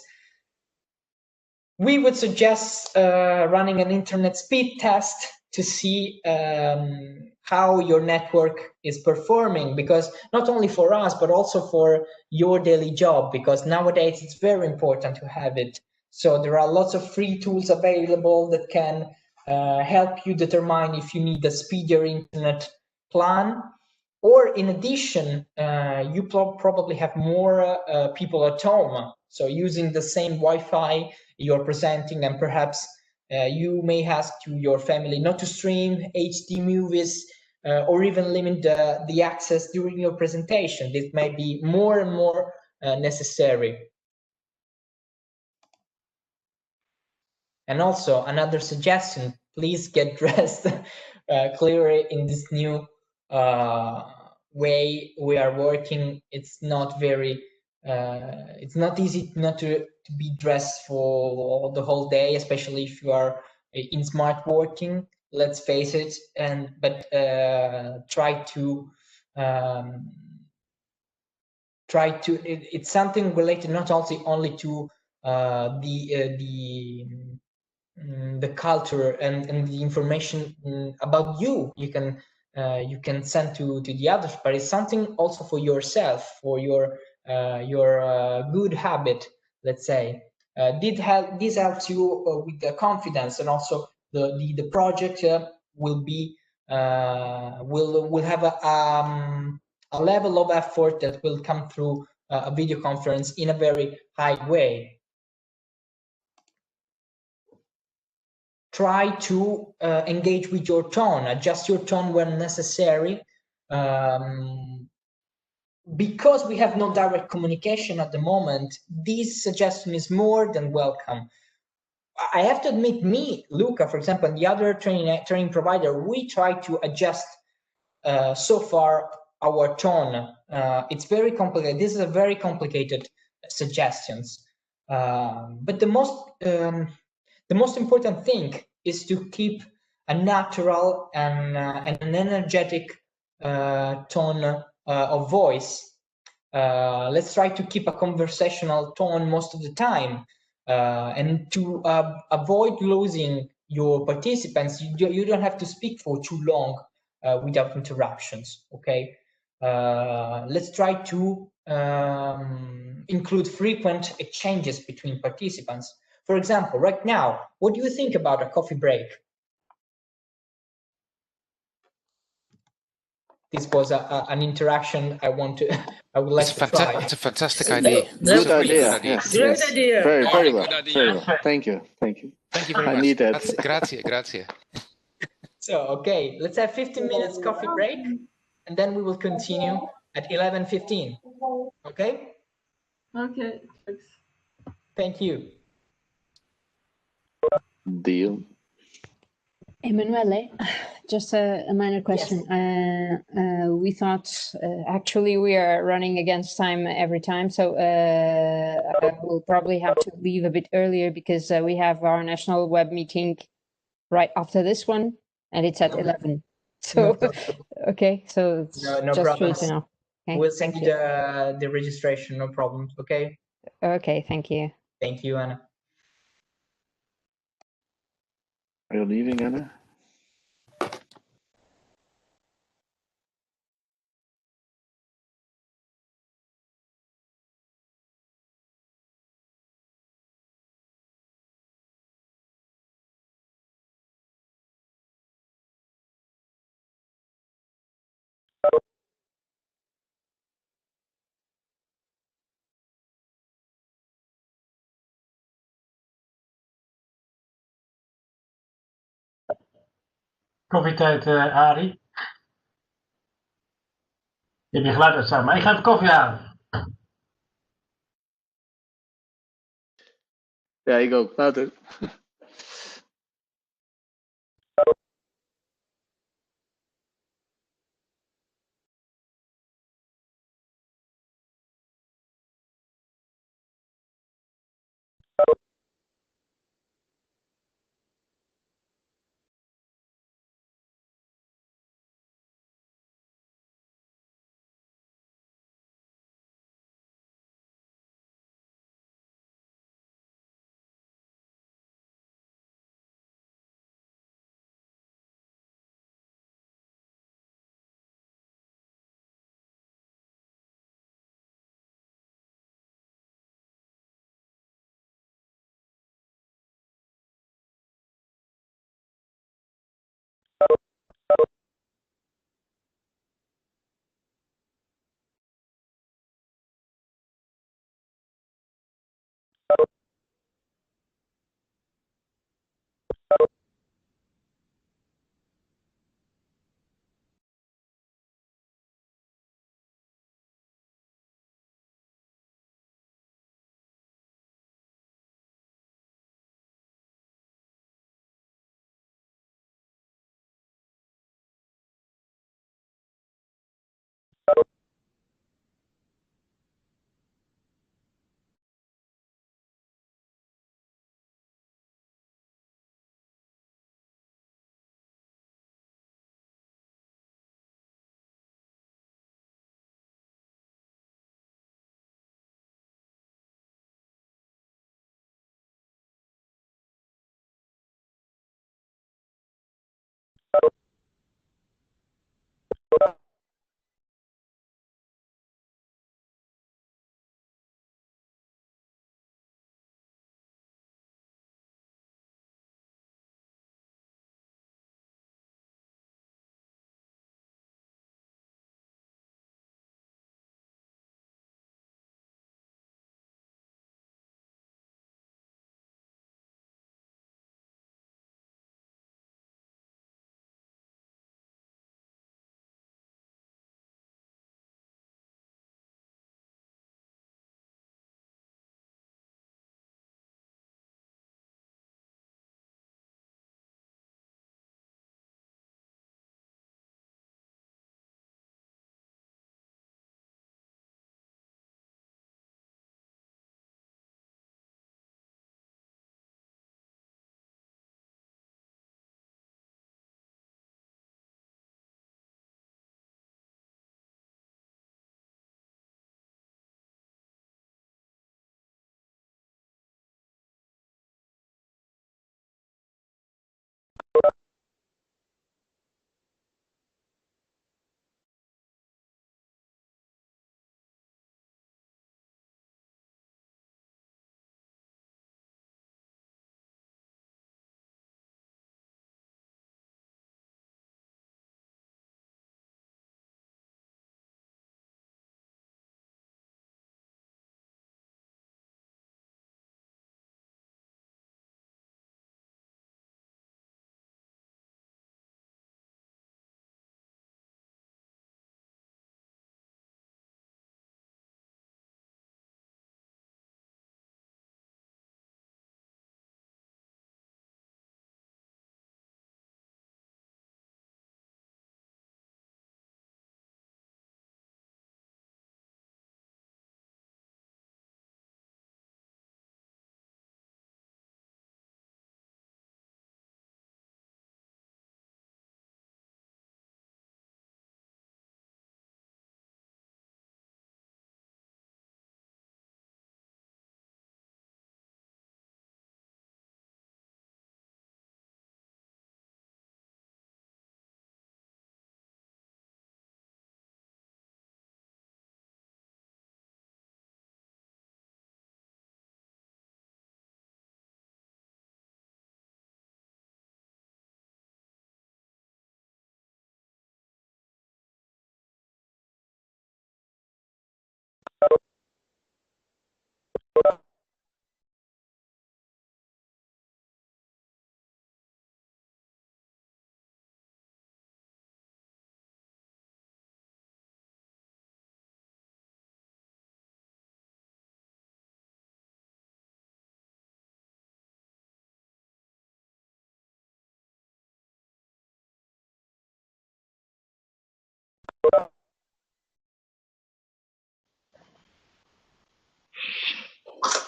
We would suggest running an internet speed test to see how your network is performing, because not only for us, but also for your daily job, because nowadays it's very important to have it. So there are lots of free tools available that can help you determine if you need a speedier internet plan. or in addition, you probably have more people at home. So using the same Wi-Fi you're presenting, and perhaps you may ask to your family not to stream HD movies or even limit the access during your presentation. This may be more and more necessary. And also another suggestion, please get dressed clearly in this new way we are working. It's not very, it's not easy not to be dressed for the whole day, especially if you are in smart working, let's face it. But try to, it's something related not only to the culture and the information about you can send to the others, but it's something also for yourself, for your good habit, let's say. This helps you with the confidence, and also the project will have a level of effort that will come through a video conference in a very high way. Try to engage with your tone, adjust your tone when necessary. Because we have no direct communication at the moment, this suggestion is more than welcome. I have to admit, Luca, for example, and the other training provider, we try to adjust so far our tone. It's very complicated. This is a very complicated suggestions. But the most important thing is to keep a natural and an energetic tone of voice. Let's try to keep a conversational tone most of the time, and to avoid losing your participants. You don't have to speak for too long without interruptions, okay? Let's try to include frequent exchanges between participants. For example, right now, what do you think about a coffee break? This was an interaction I would like to try. It's a fantastic idea. Good Really idea. good idea. Yes, Great yes. idea. Very, very well. Good idea. Very well. Thank you. Thank you. Thank you very I much. need that. Grazie. So, okay, let's have 15 minutes coffee break, and then we will continue at 11:15. Okay? Okay. Thank you. Deal. Emanuele, just a minor question. We thought actually we are running against time every time, so I will probably have to leave a bit earlier because we have our national web meeting right after this one, and it's at 11. So, okay, so it's No just for you problems. to know. Okay, We'll send thank you the registration, no problem. Okay? Okay, thank you. Thank you, Anna. Are you leaving, Anna? Koffietijd, Arie. Je hebt je geluid uitstaan, maar ik ga even koffie halen. Ja, ik ook. Later.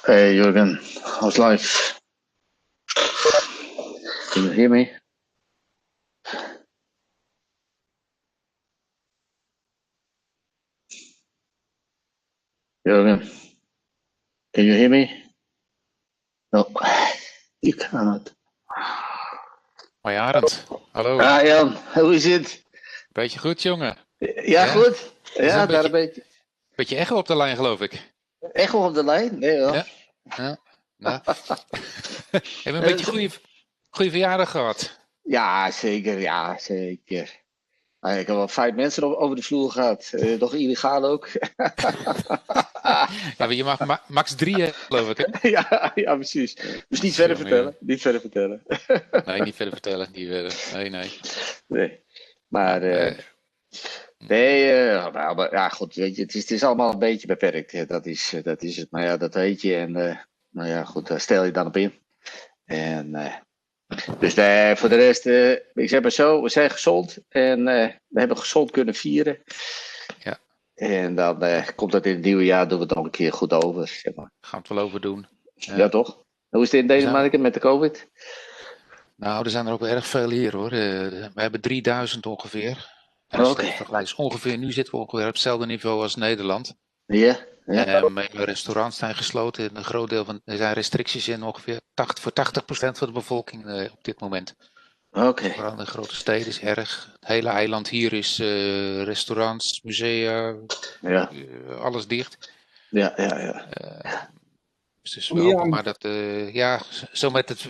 Hey, Jürgen, how's life? Can you hear me? Jürgen, can you hear me? No, you cannot. Hoi Arend, hallo. Ah, Jan, hoe is het? Beetje goed, jongen. Ja, goed. Ja, daar een beetje echo op de lijn, geloof ik. Echo op de lijn? Nee, hoor. Ja. Nou. Heb je een beetje goede verjaardag gehad? Ja, zeker. Ja, zeker. Ik heb wel 5 mensen over de vloer gehad. Nog illegaal ook. Ja, maar je mag max 3, geloof ik, hè? Ja, precies. Dus niet verder vertellen. Niet verder vertellen. Nee, niet verder vertellen. Nee. Maar maar ja, goed, weet je, het is allemaal een beetje beperkt. Dat is het. Maar ja, dat weet je. En nou ja, goed, daar stel je dan op in. En dus voor de rest, ik zeg maar zo, we zijn gezond. En we hebben gezond kunnen vieren. Ja. En dan komt dat in het nieuwe jaar, doen we het nog een keer goed over. Zeg maar. Gaan we het wel over doen. Ja, toch? Hoe is het in Denemarken met de COVID? Nou, er zijn er ook wel erg veel hier, hoor. We hebben 3000 ongeveer. Dus ongeveer, nu zitten we ongeveer op hetzelfde niveau als Nederland. Ja. Restaurants zijn gesloten. Een groot deel van, er zijn restricties in ongeveer voor 80% van de bevolking op dit moment. Oké. Vooral in de grote steden is erg. Het hele eiland hier is restaurants, musea, alles dicht. Ja. Dus we hopen maar dat, zo met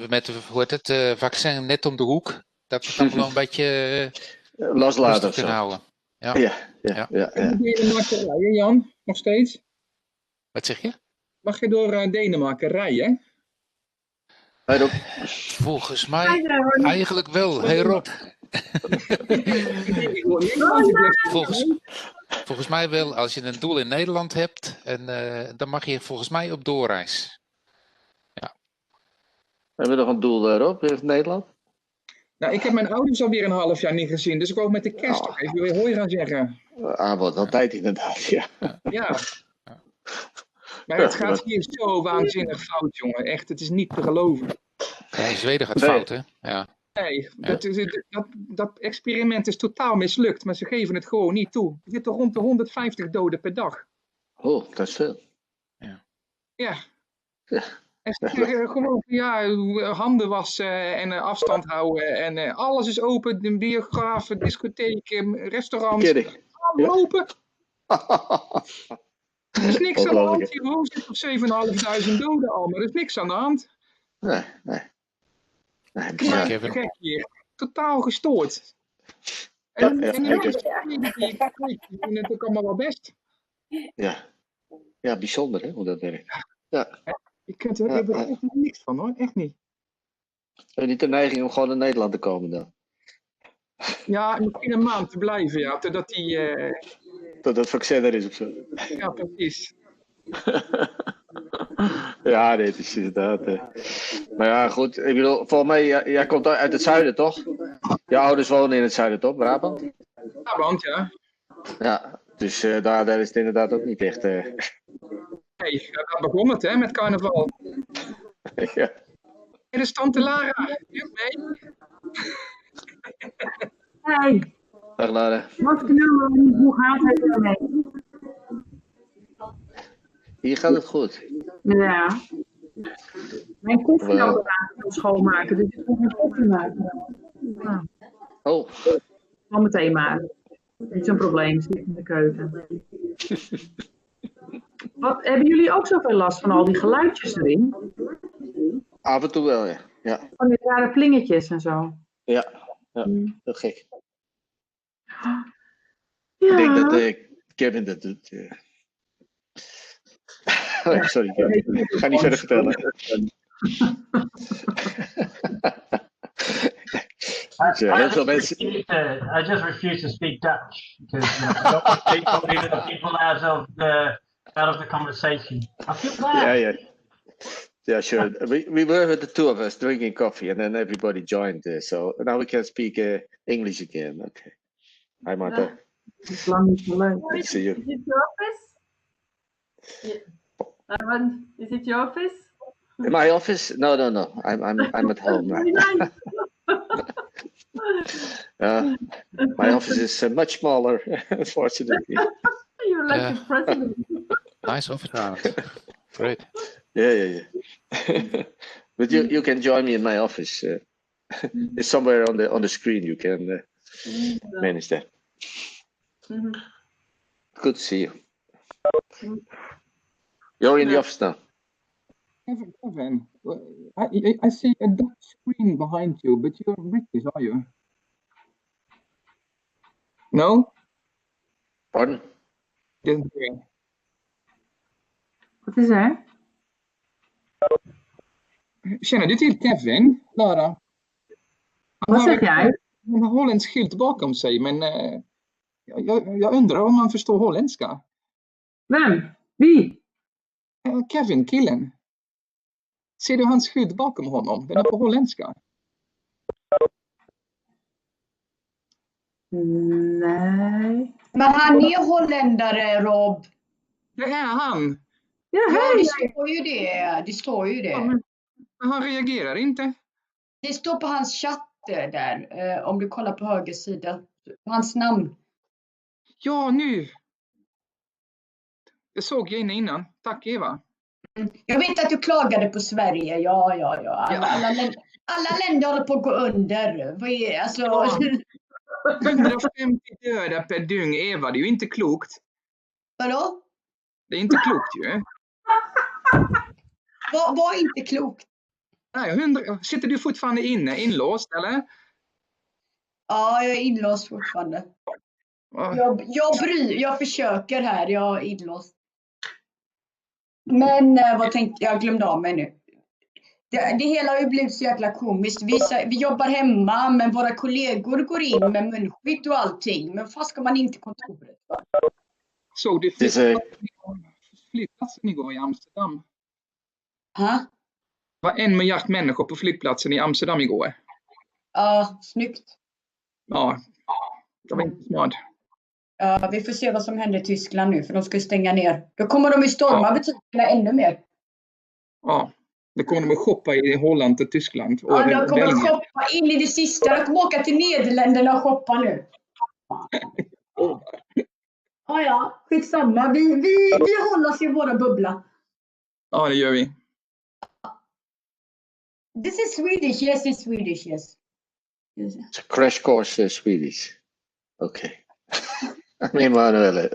hoe heet het, vaccin net om de hoek, dat we het allemaal een beetje loslaten of kunnen zo. houden. Ja. Mag je Denemarken rijden, Jan? Nog steeds? Wat zeg je? Mag je door Denemarken rijden? Volgens mij eigenlijk wel. Hey Rob. Volgens mij wel, als je een doel in Nederland hebt, en dan mag je volgens mij op doorreis. Ja. Hebben we nog een doel, Rob, in Nederland? Nou, ik heb mijn ouders alweer een half jaar niet gezien, dus ik wou met de kerst toch even weer hoi gaan zeggen. Wordt wel tijd inderdaad, ja. Ja. Maar het gaat hier zo waanzinnig fout, jongen. Echt, het is niet te geloven. Ja, in Zweden gaat fout, hè? Ja. Nee, dat experiment is totaal mislukt, maar ze geven het gewoon niet toe. Er zitten rond de 150 doden per dag. Oh, dat is veel. Ja. En ze zeggen gewoon, handen wassen en afstand houden en alles is open. De biografen, discotheken, restaurants, alles open. Er is niks aan de hand. Hier zit op 7.500 doden al, maar er is niks aan de hand. Nee. Gek hier. Totaal gestoord. En die doen het ook allemaal wel best. Ja, bijzonder hè, hoe dat werkt. Ja. Je kunt er echt niks van hoor, echt niet. En niet de neiging om gewoon naar Nederland te komen dan? Ja, misschien een maand te blijven, ja, totdat die... Dat het vaccin er is of zo. Ja, precies. Ja, dit is inderdaad. Maar ja, goed. Ik bedoel, volgens mij, jij komt uit het zuiden, toch? Je ouders wonen in het zuiden, toch? Brabant? Brabant, ja. Ja, dus daar is het inderdaad ook niet echt... Nee, daar begon het, hè, met carnaval. Ja. En de tante Lara. Nee. Hey. Dag Lara. Hoe gaat het ermee? Hier gaat het goed. Ja. Mijn koffieapparaat wil schoonmaken, dus ik moet mijn koffie maken. Ja. Oh. Al meteen maar. Niet zo'n probleem, zit in de keuken. Wat, hebben jullie ook zoveel last van al die geluidjes erin? Af en toe wel, ja. Van die rare plingetjes en zo. Ja, heel gek. Ja. Ik denk dat Kevin dat doet. Oh, sorry, Kevin. Ik ga niet verder vertellen. I just refuse to speak Dutch because people out of the conversation. I feel bad. Yeah, sure. We were with the two of us drinking coffee, and then everybody joined. So now we can speak English again. Okay. Hi, Martha. Good to see you. Is it your office? Is it your office? In my office? No. I'm at home now. My office is much smaller, unfortunately. You're like the president. Nice office. Great. Yeah. But you can join me in my office. It's somewhere on the screen. You can manage that. Good to see you. You're in the office now. Kevin, I see a Dutch screen behind you, but you're British, are you? No? Pardon? Wat is er? Känner du till Kevin, Lara? Wat zeg jij? Een Hollands schild bakom sig, men jag undrar om han förstår holländska. Vem? Wie? Kevin, killen. Ser du hans skydd bakom honom? Den är på holländska. Nej. Men han är holländare, Rob. Det är han. Ja, det står ju det. Det står ju det. Ja, men han reagerar inte. Det står på hans chatt där. Om du kollar på höger sida. Hans namn. Ja, nu. Det såg jag innan. Tack, Eva. Jag vet att du klagade på Sverige. Ja. Alla länder håller på att gå under. Vad är, alltså... Ja. 150 döda per dygn, Eva, det är ju inte klokt. Vadå? Det är inte klokt ju. Vad är inte klokt? Nej, sitter du fortfarande inlåst eller? Ja, jag är inlåst fortfarande. Jag försöker här, jag är inlåst. Men vad tänkte jag? Glömde av mig nu. Det hela har ju blivit så jäkla komiskt. Vi jobbar hemma, men våra kollegor går in med munskydd och allting. Men vad ska man in till kontoret? Såg du flygplatsen igår i Amsterdam? Ha? Det var 1 miljard människor på flygplatsen i Amsterdam igår. Ja, snyggt. Ja, det var inte smart. Ja, vi får se vad som händer i Tyskland nu, för de ska stänga ner. Då kommer de ju storma butikerna ännu mer. Ja, då kommer de att shoppa i Holland till Tyskland. Ja, de kommer att shoppa in i det sista. De kommer åka till Nederländerna och shoppa nu. Ja, skitsamma. Vi håller oss i våra bubbla. Ja, det gör vi. This is Swedish. Yes, it's Swedish. Yes. It's a crash course Swedish. Okay. Emanuele,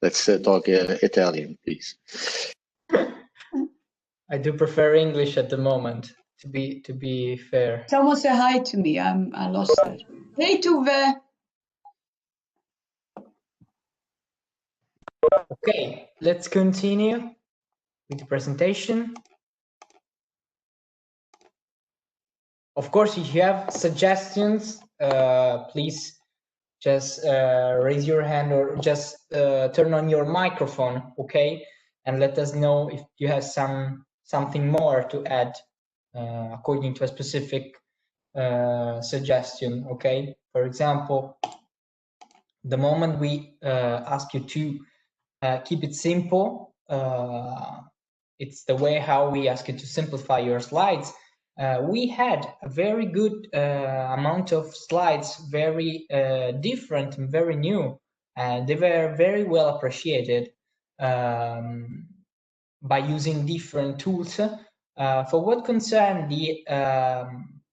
let's talk Italian, please. I do prefer English at the moment, to be fair. Someone say hi to me. I lost it. Hey, Tove. Okay, let's continue with the presentation. Of course, if you have suggestions, please just raise your hand or just turn on your microphone, okay? And let us know if you have something more to add according to a specific suggestion, okay? For example, the moment we ask you to keep it simple, it's the way how we ask you to simplify your slides. We had a very good amount of slides, very different and very new, and they were very well appreciated by using different tools. For what concern the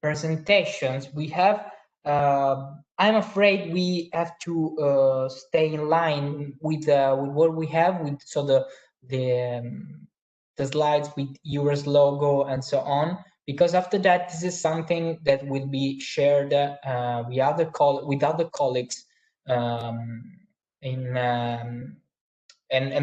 presentations, we have, I'm afraid we have to stay in line with what we have, so the slides with EURES logo and so on. Because after that, this is something that will be shared with other colleagues, and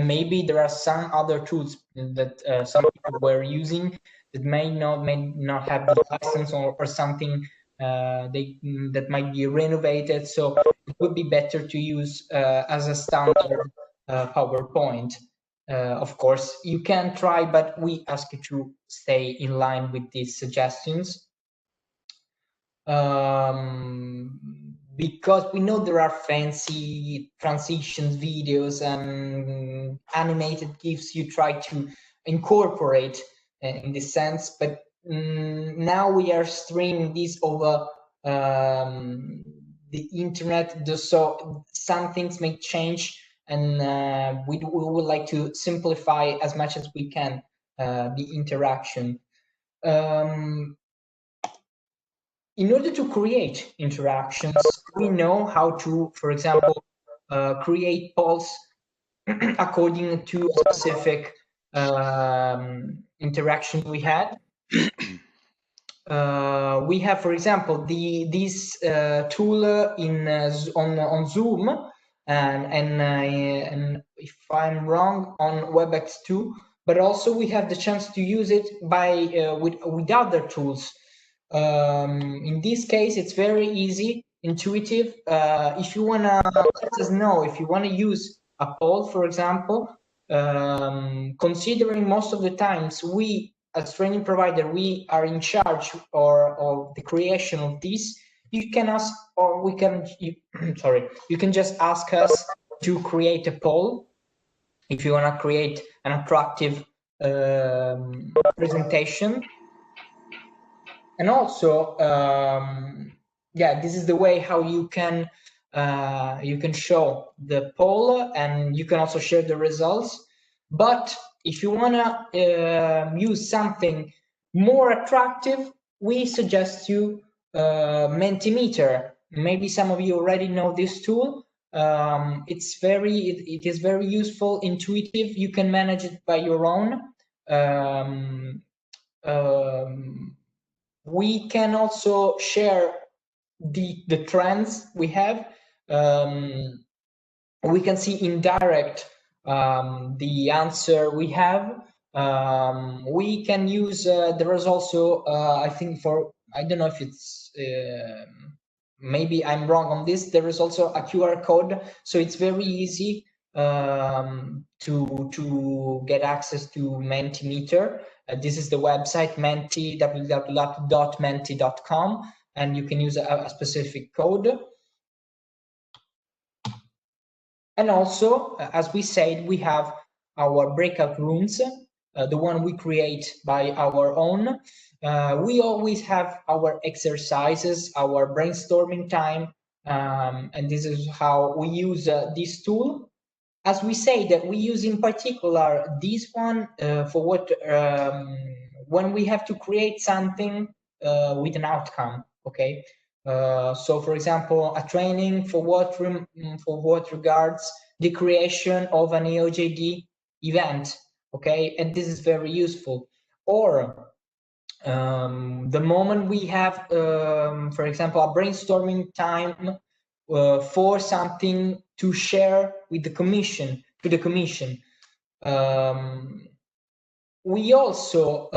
maybe there are some other tools that some people were using that may not have the license or something that might be renovated. So it would be better to use as a standard PowerPoint. Of course, you can try, but we ask you to stay in line with these suggestions. Because we know there are fancy transitions videos and animated GIFs you try to incorporate in this sense, but now we are streaming this over the internet, so some things may change, and we would like to simplify as much as we can the interaction. In order to create interactions, we know how to, for example, create polls according to a specific interaction we had. We have, for example, this tool on Zoom, and if I'm wrong, on WebEx too. But also we have the chance to use it with other tools. In this case, it's very easy, intuitive. If you wanna let us know if you wanna use a poll, for example, considering most of the times we, as training provider, we are in charge of the creation of this. You can ask, or we can, you can just ask us to create a poll if you wanna create an attractive presentation. And also, yeah, this is the way how you can show the poll, and you can also share the results. But if you wanna use something more attractive, we suggest you Mentimeter. Maybe some of you already know this tool. It is very useful, intuitive. You can manage it by your own. We can also share the trends we have. We can see in direct the answer we have. We can use, there is also, I think I don't know if it's, maybe I'm wrong on this, there is also a QR code, so it's very easy to get access to Mentimeter. This is the website, Menti, www.menti.com, and you can use a specific code. And also, as we said, we have our breakout rooms, the one we create by our own. We always have our exercises, our brainstorming time, and this is how we use this tool. As we say that we use in particular this one for what when we have to create something with an outcome, okay? So for example, a training for what regards the creation of an EOJD event, okay? And this is very useful. Or the moment we have, for example, a brainstorming time for something to share with the commission, we also,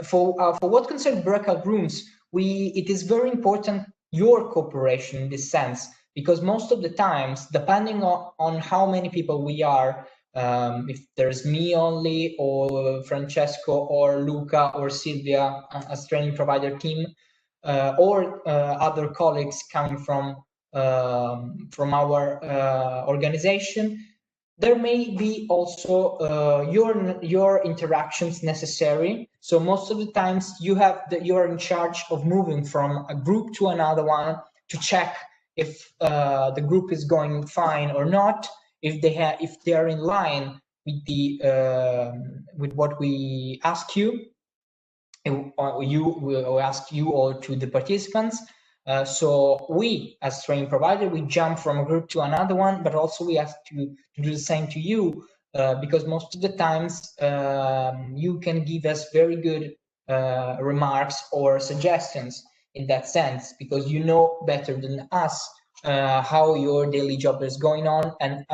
for what concerns breakout rooms, it is very important your cooperation in this sense, because most of the times, depending on how many people we are, if there's me only, or Francesco, or Luca, or Silvia as training provider team, or other colleagues coming from our organization, there may be also your interactions necessary. So most of the times you are in charge of moving from a group to another one to check if the group is going fine or not, if they are in line with with what we ask you, or we ask you or to the participants. So we, as training provider, we jump from a group to another one, but also we have to do the same to you, because most of the times you can give us very good remarks or suggestions in that sense, because you know better than us how your daily job is going on, and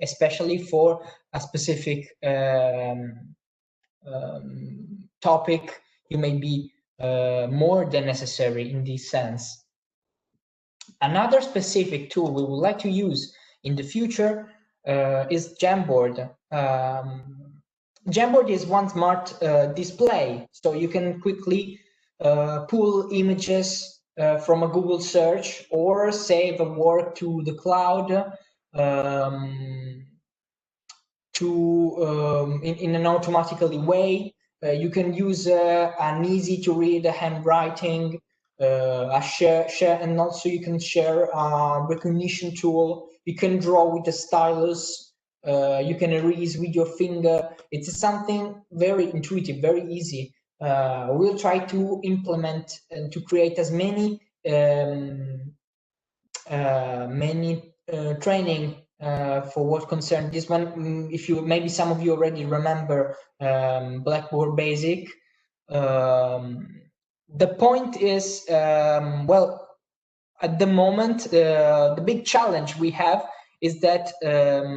especially for a specific topic, you may be more than necessary in this sense. Another specific tool we would like to use in the future is Jamboard. Jamboard is one smart display, so you can quickly pull images from a Google search or save a work to the cloud in an automatically way. You can use an easy to read handwriting, share, and also you can share a recognition tool. You can draw with the stylus. You can erase with your finger. It's something very intuitive, very easy. We'll try to implement and to create as many training for what concerns this one. If you, maybe some of you already remember Blackboard Basic. The point is, well, at the moment, the big challenge we have is that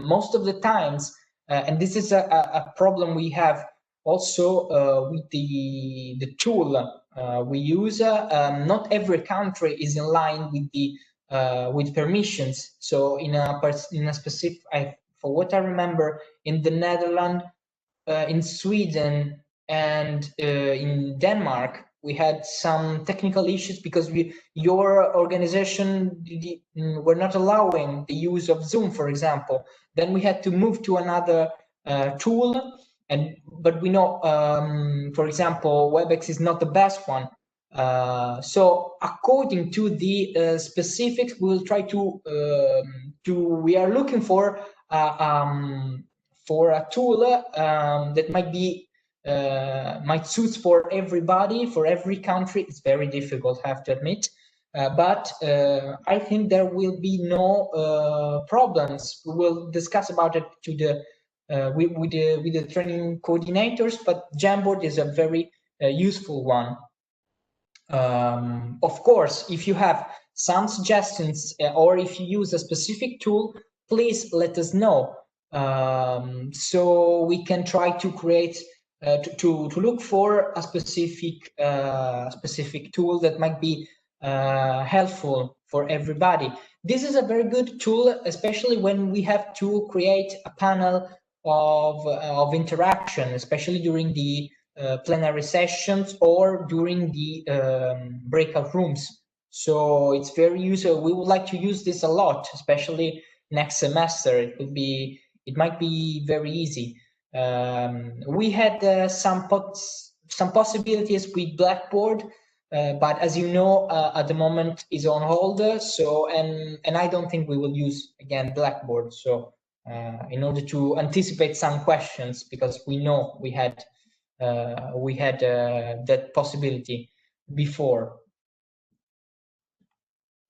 most of the times, and this is a problem we have also with the tool we use, not every country is in line with the with permissions. So in a specific, for what I remember, in the Netherlands, in Sweden, and in Denmark, we had some technical issues because your organization were not allowing the use of Zoom, for example. Then we had to move to another tool, but we know, for example, WebEx is not the best one. So according to the specifics, we'll try to we are looking for a tool that might be might suit for everybody, for every country. It's very difficult, I have to admit. But I think there will be no problems. We will discuss about it to the with the training coordinators. But Jamboard is a very useful one. Of course, if you have some suggestions or if you use a specific tool, please let us know, so we can try to create to look for a specific tool that might be helpful for everybody. This is a very good tool, especially when we have to create a panel of interaction, especially during the plenary sessions or during the breakout rooms. So it's very useful. We would like to use this a lot, especially next semester. It might be very easy. We had some possibilities with Blackboard, but as you know, at the moment is on hold. So and I don't think we will use again Blackboard. So in order to anticipate some questions, because we know we had that possibility before.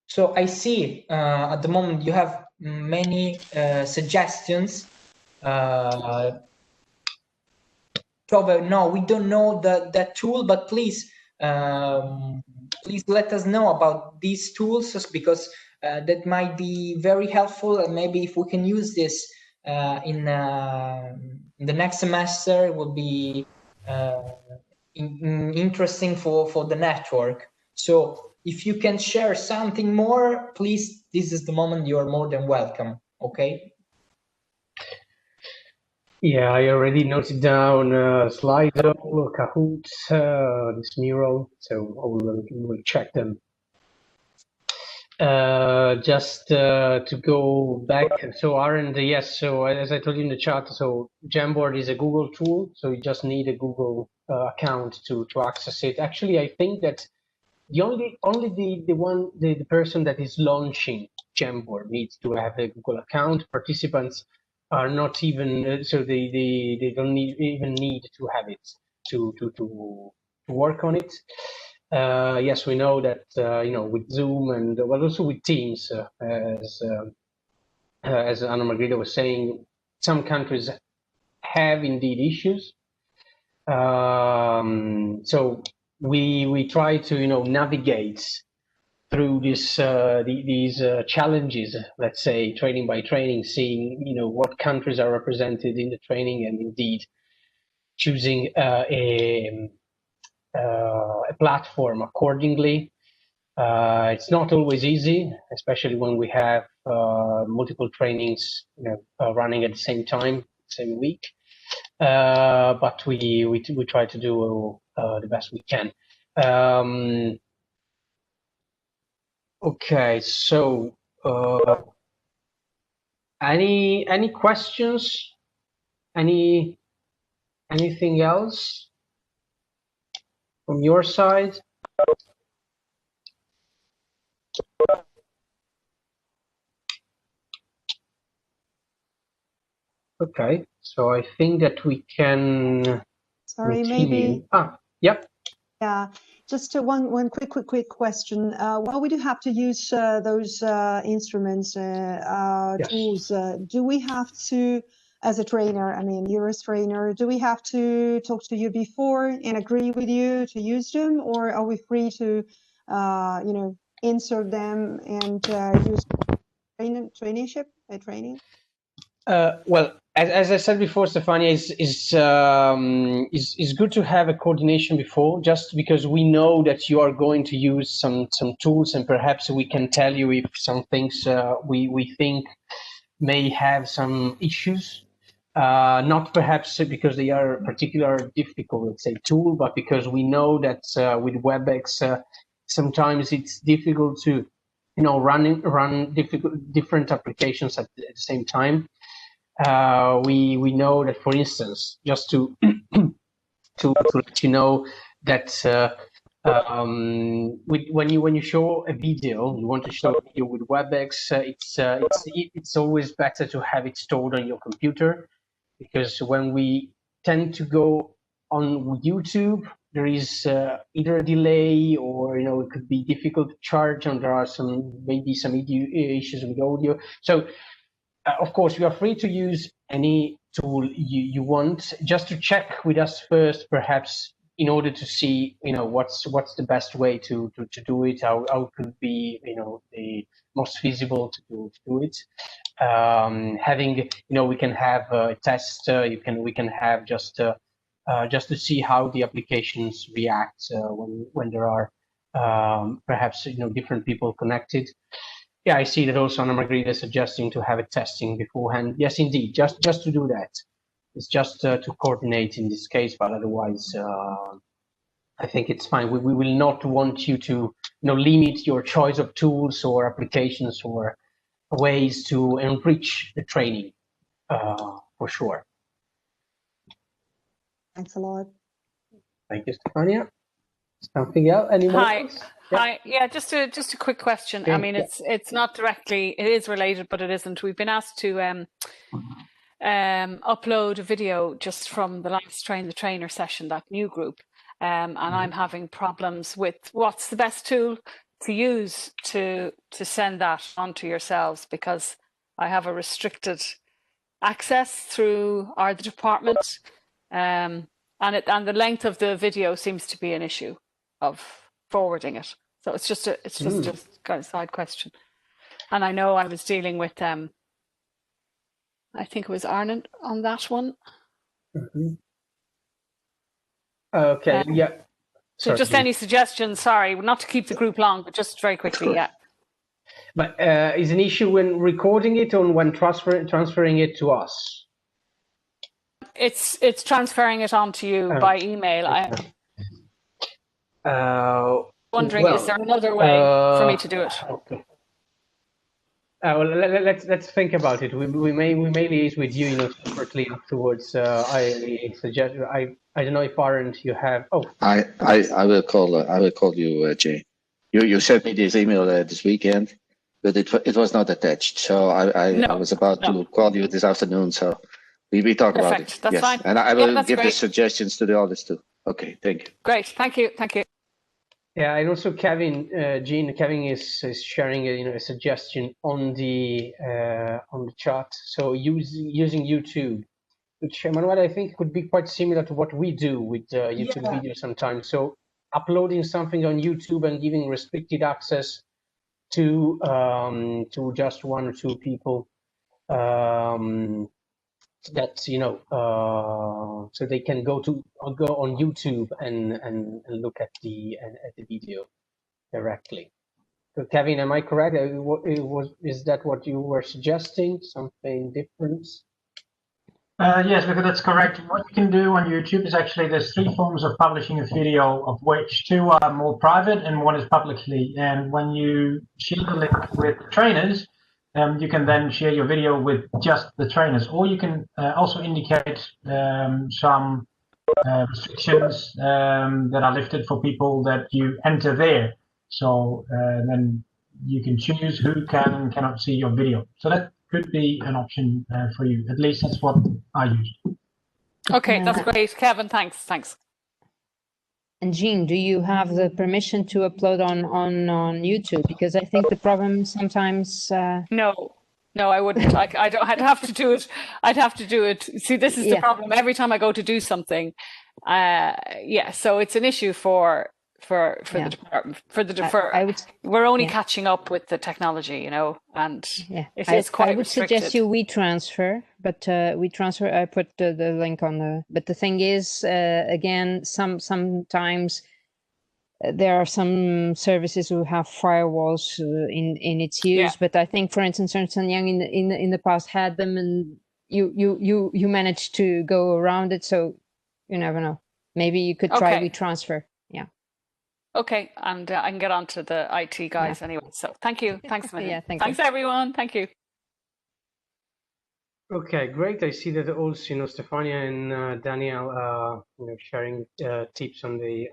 So I see at the moment you have many suggestions. No, we don't know that tool, but please please let us know about these tools, because that might be very helpful, and maybe if we can use this in the next semester, it will be interesting for the network. So if you can share something more, please, this is the moment. You are more than welcome. Okay. Yeah, I already noted down Slido, Kahoot, this Miro, so we'll check them. Just to go back, so Aaron, yes, so as I told you in the chat, so Jamboard is a Google tool, so you just need a Google account to access it. Actually, I think that only the person that is launching Jamboard needs to have a Google account. Participants are not even so they don't even need to have it to work on it. Yes, we know that with Zoom and well, also with Teams, as Anna Margherita was saying, some countries have indeed issues. So we try to navigate through these challenges, let's say training by training, seeing what countries are represented in the training, and indeed choosing a platform accordingly. It's not always easy, especially when we have multiple trainings running at the same time, same week. But we try to do the best we can. Okay, so any questions? Anything else from your side? Okay, so I think that we can. Sorry, continue. maybe. Yep. Yeah, just one quick question. Well, we do have to use those instruments, Yes. tools. Do we have to, as a trainer, I mean, EURES trainer, do we have to talk to you before and agree with you to use them, or are we free to, insert them and use training? Well, as I said before, Stefania, is good to have a coordination before, just because we know that you are going to use some tools, and perhaps we can tell you if some things we think may have some issues. Not perhaps because they are particularly difficult, let's say, tool, but because we know that with WebEx sometimes it's difficult to run different applications at the same time. We know that, for instance, just to let you know that when you show a video, you want to show a video with WebEx, it's always better to have it stored on your computer, because when we tend to go on YouTube, there is either a delay or it could be difficult to charge, and there are maybe some issues with audio. So of course, you are free to use any tool you want. Just to check with us first, perhaps, in order to see what's the best way to do it. How could be the most feasible to do it. Having we can have a test. We can have just to see how the applications react when there are perhaps different people connected. Yeah, I see that also Anna Margarita is suggesting to have a testing beforehand. Yes, indeed, just to do that. It's just to coordinate in this case, but otherwise, I think it's fine. We will not want you to limit your choice of tools or applications or ways to enrich the training, for sure. Thanks a lot. Thank you, Stefania. Something else? Anyone else? Hi. Yeah, just a quick question. Okay. I mean, it's not directly, it is related, but it isn't. We've been asked to upload a video just from the last Train the Trainer session, that new group, and I'm having problems with what's the best tool to use to send that onto yourselves, because I have a restricted access through our department, and the length of the video seems to be an issue of forwarding it. So it's just kind of side question. And I know I was dealing with I think it was Arnon on that one. Okay, yeah. So just any suggestions, sorry, not to keep the group long, but just very quickly, yeah. But is an issue when recording it or when transferring it to us? It's transferring it on to you by email. I'm wondering, is there another way for me to do it? Okay. Well, let's think about it. We may liaise with you, separately afterwards. I suggest I don't know if Aaron you have. Oh, I will call you, Jay. You sent me this email this weekend, but it was not attached. So I was about to call you this afternoon. So we talk about it. That's fine. And I will give great. the suggestions to the others too. Okay, thank you. Great, thank you. Yeah, and also Kevin is sharing a suggestion on the chat. So using YouTube, which Manuel, I think could be quite similar to what we do with YouTube videos sometimes. So uploading something on YouTube and giving restricted access to just one or two people. That so they can go on YouTube and look at the video directly. So Kevin, am I correct? Is that what you were suggesting? Something different? Yes, because that's correct. What you can do on YouTube is actually there's 3 forms of publishing a video, of which 2 are more private and 1 is publicly. And when you share the link with trainers, you can then share your video with just the trainers, or you can also indicate some restrictions that are lifted for people that you enter there. So then you can choose who can and cannot see your video. So that could be an option for you. At least that's what I use. Okay, that's great. Kevin, thanks. And Jean, do you have the permission to upload on YouTube? Because I think the problem sometimes. No, I wouldn't. I don't. I'd have to do it. See, this is the problem. Every time I go to do something, so it's an issue for the department. We're only catching up with the technology, and it is quite I would restricted. suggest you WeTransfer, but WeTransfer, I put the link on the. But the thing is, again, sometimes there are some services who have firewalls in its use. But I think, for instance, Ernst & Young in the past had them, and you managed to go around it. So you never know. Maybe you could try WeTransfer. Yeah. Okay, and I can get on to the IT guys anyway. So thank you. Thanks, Minnie. Thanks, everyone. Thank you. Okay, great. I see that also, Stefania and Daniel, sharing tips on the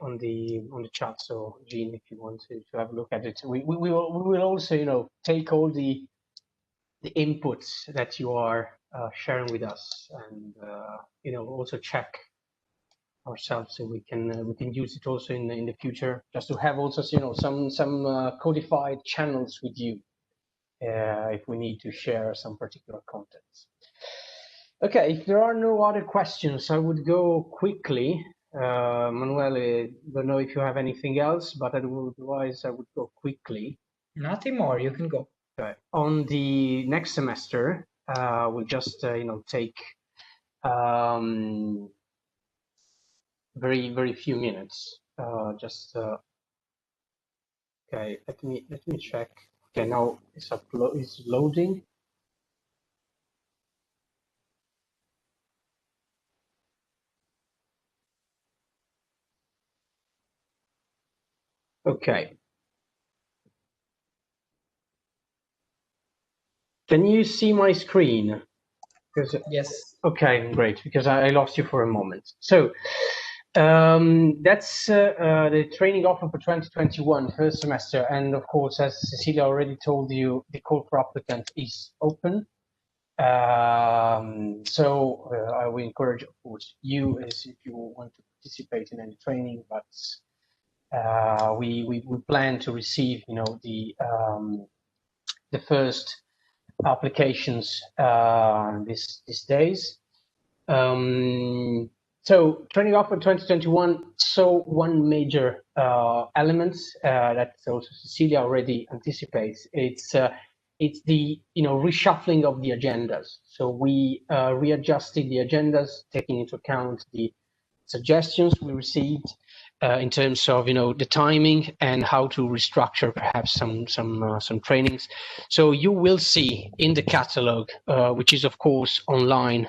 chat. So, Jean, if you want to have a look at it, we will also, take all the inputs that you are sharing with us, and also check ourselves, so we can use it also in the future, just to have also some codified channels with you if we need to share some particular contents. Okay, if there are no other questions, I would go quickly. Manuel, I don't know if you have anything else, but otherwise I would go quickly. Nothing more. You can go. Okay. On the next semester, we'll just take very few minutes. Okay. Let me check. Okay, now it's loading. Okay. Can you see my screen? Yes. Okay, great, because I lost you for a moment. So that's the training offer for 2021 first semester. And of course, as Cecilia already told you, the call for applicant is open. So I will encourage, of course, you as if you want to participate in any training, but we plan to receive, the first applications these days. So training offer 2021. So one major element that also Cecilia already anticipates. It's the reshuffling of the agendas. So we readjusted the agendas, taking into account the suggestions we received in terms of the timing and how to restructure perhaps some trainings. So you will see in the catalog, which is of course online,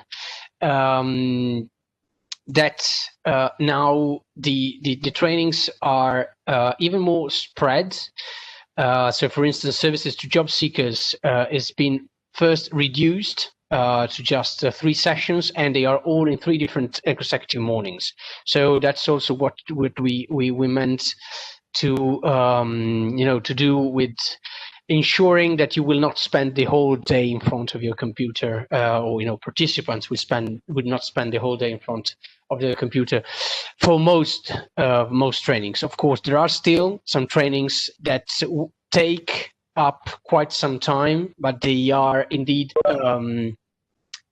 that now the trainings are even more spread. So for instance, services to job seekers has been first reduced to just 3 sessions, and they are all in 3 different consecutive mornings. So that's also what we meant to to do with ensuring that you will not spend the whole day in front of your computer, or participants would not spend the whole day in front of the computer for most trainings. Of course, there are still some trainings that take up quite some time, but they are indeed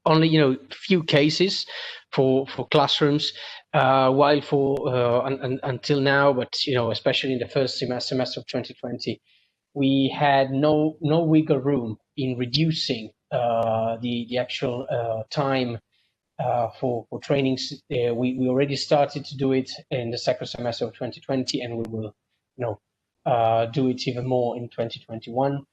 only few cases for classrooms, while for until now, but especially in the first semester of 2020, we had no wiggle room in reducing the actual time for trainings. We already started to do it in the second semester of 2020, and we will do it even more in 2021.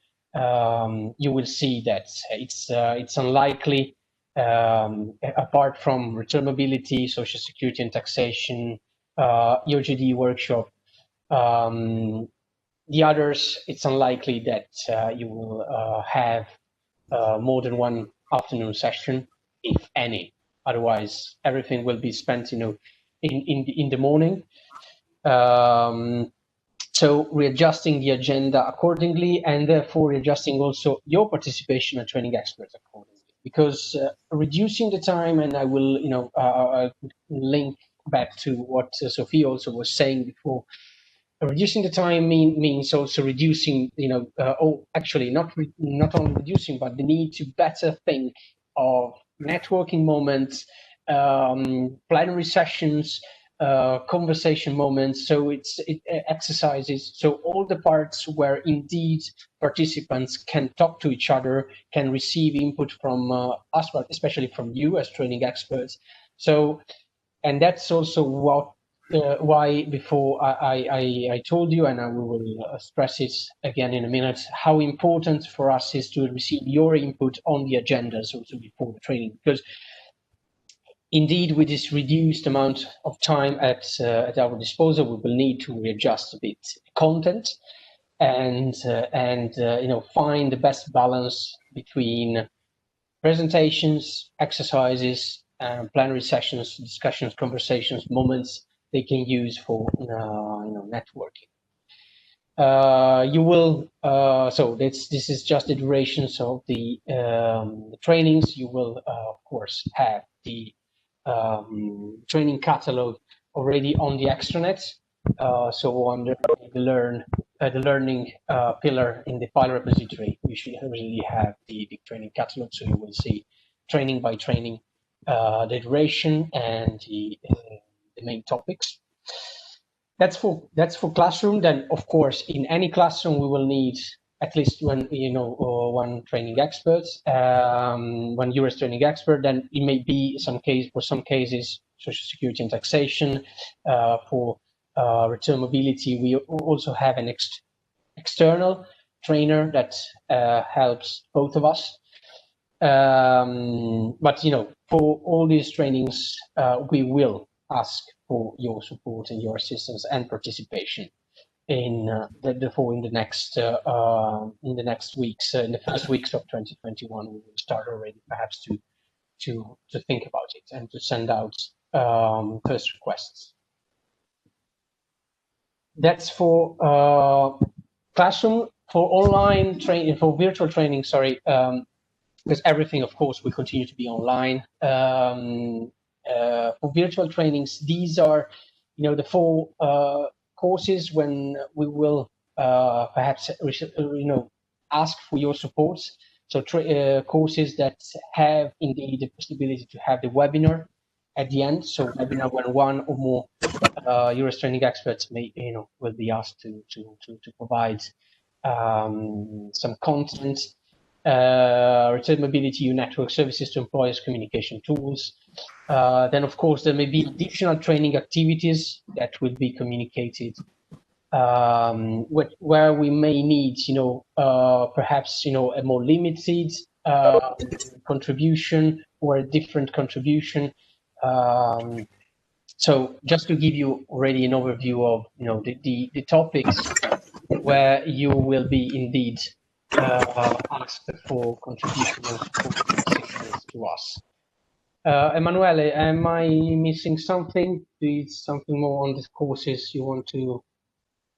You will see that it's unlikely, apart from return mobility, social security and taxation, EOGD workshop, the others, it's unlikely that you will have more than one afternoon session, if any. Otherwise, everything will be spent, in the morning. So readjusting the agenda accordingly, and therefore readjusting also your participation as training experts accordingly. Because reducing the time, and I will, link back to what Sophie also was saying before. Reducing the time means also reducing, actually not only reducing, but the need to better think of networking moments, plenary sessions, conversation moments. So it exercises. So all the parts where indeed participants can talk to each other, can receive input from us, but especially from you as training experts. So, and that's also why before I told you, and I will stress it again in a minute, how important for us is to receive your input on the agendas also before the training, because indeed with this reduced amount of time at our disposal, we will need to readjust a bit content and find the best balance between presentations, exercises, plenary sessions, discussions, conversations, moments they can use for networking. You will so this is just the durations of the trainings. You will of course have the training catalog already on the extranet. So under the learning pillar in the file repository, we should really have the training catalog. So you will see training by training, the duration and the main topics. That's for classroom. Then of course in any classroom we will need at least one training expert, one EURES training expert. Then it may be some cases social security and taxation. For return mobility, we also have an external trainer that helps both of us. But for all these trainings, we will ask for your support and your assistance and participation in the next weeks, in the first weeks of 2021. We will start already perhaps to think about it and to send out first requests. That's for classroom. For online training, for virtual training, sorry, because everything, of course, will continue to be online. For virtual trainings, these are, the 4 courses when we will perhaps, ask for your support. So courses that have indeed the possibility to have the webinar at the end. So webinar when one or more EURES training experts will be asked to provide some content. Return mobility, network services to employers, communication tools. Then, of course, there may be additional training activities that will be communicated, where we may need, perhaps, a more limited contribution or a different contribution. So, just to give you already an overview of, the topics where you will be indeed asked for contribution and support to us. Emanuele, am I missing something? Something more on the courses you want to?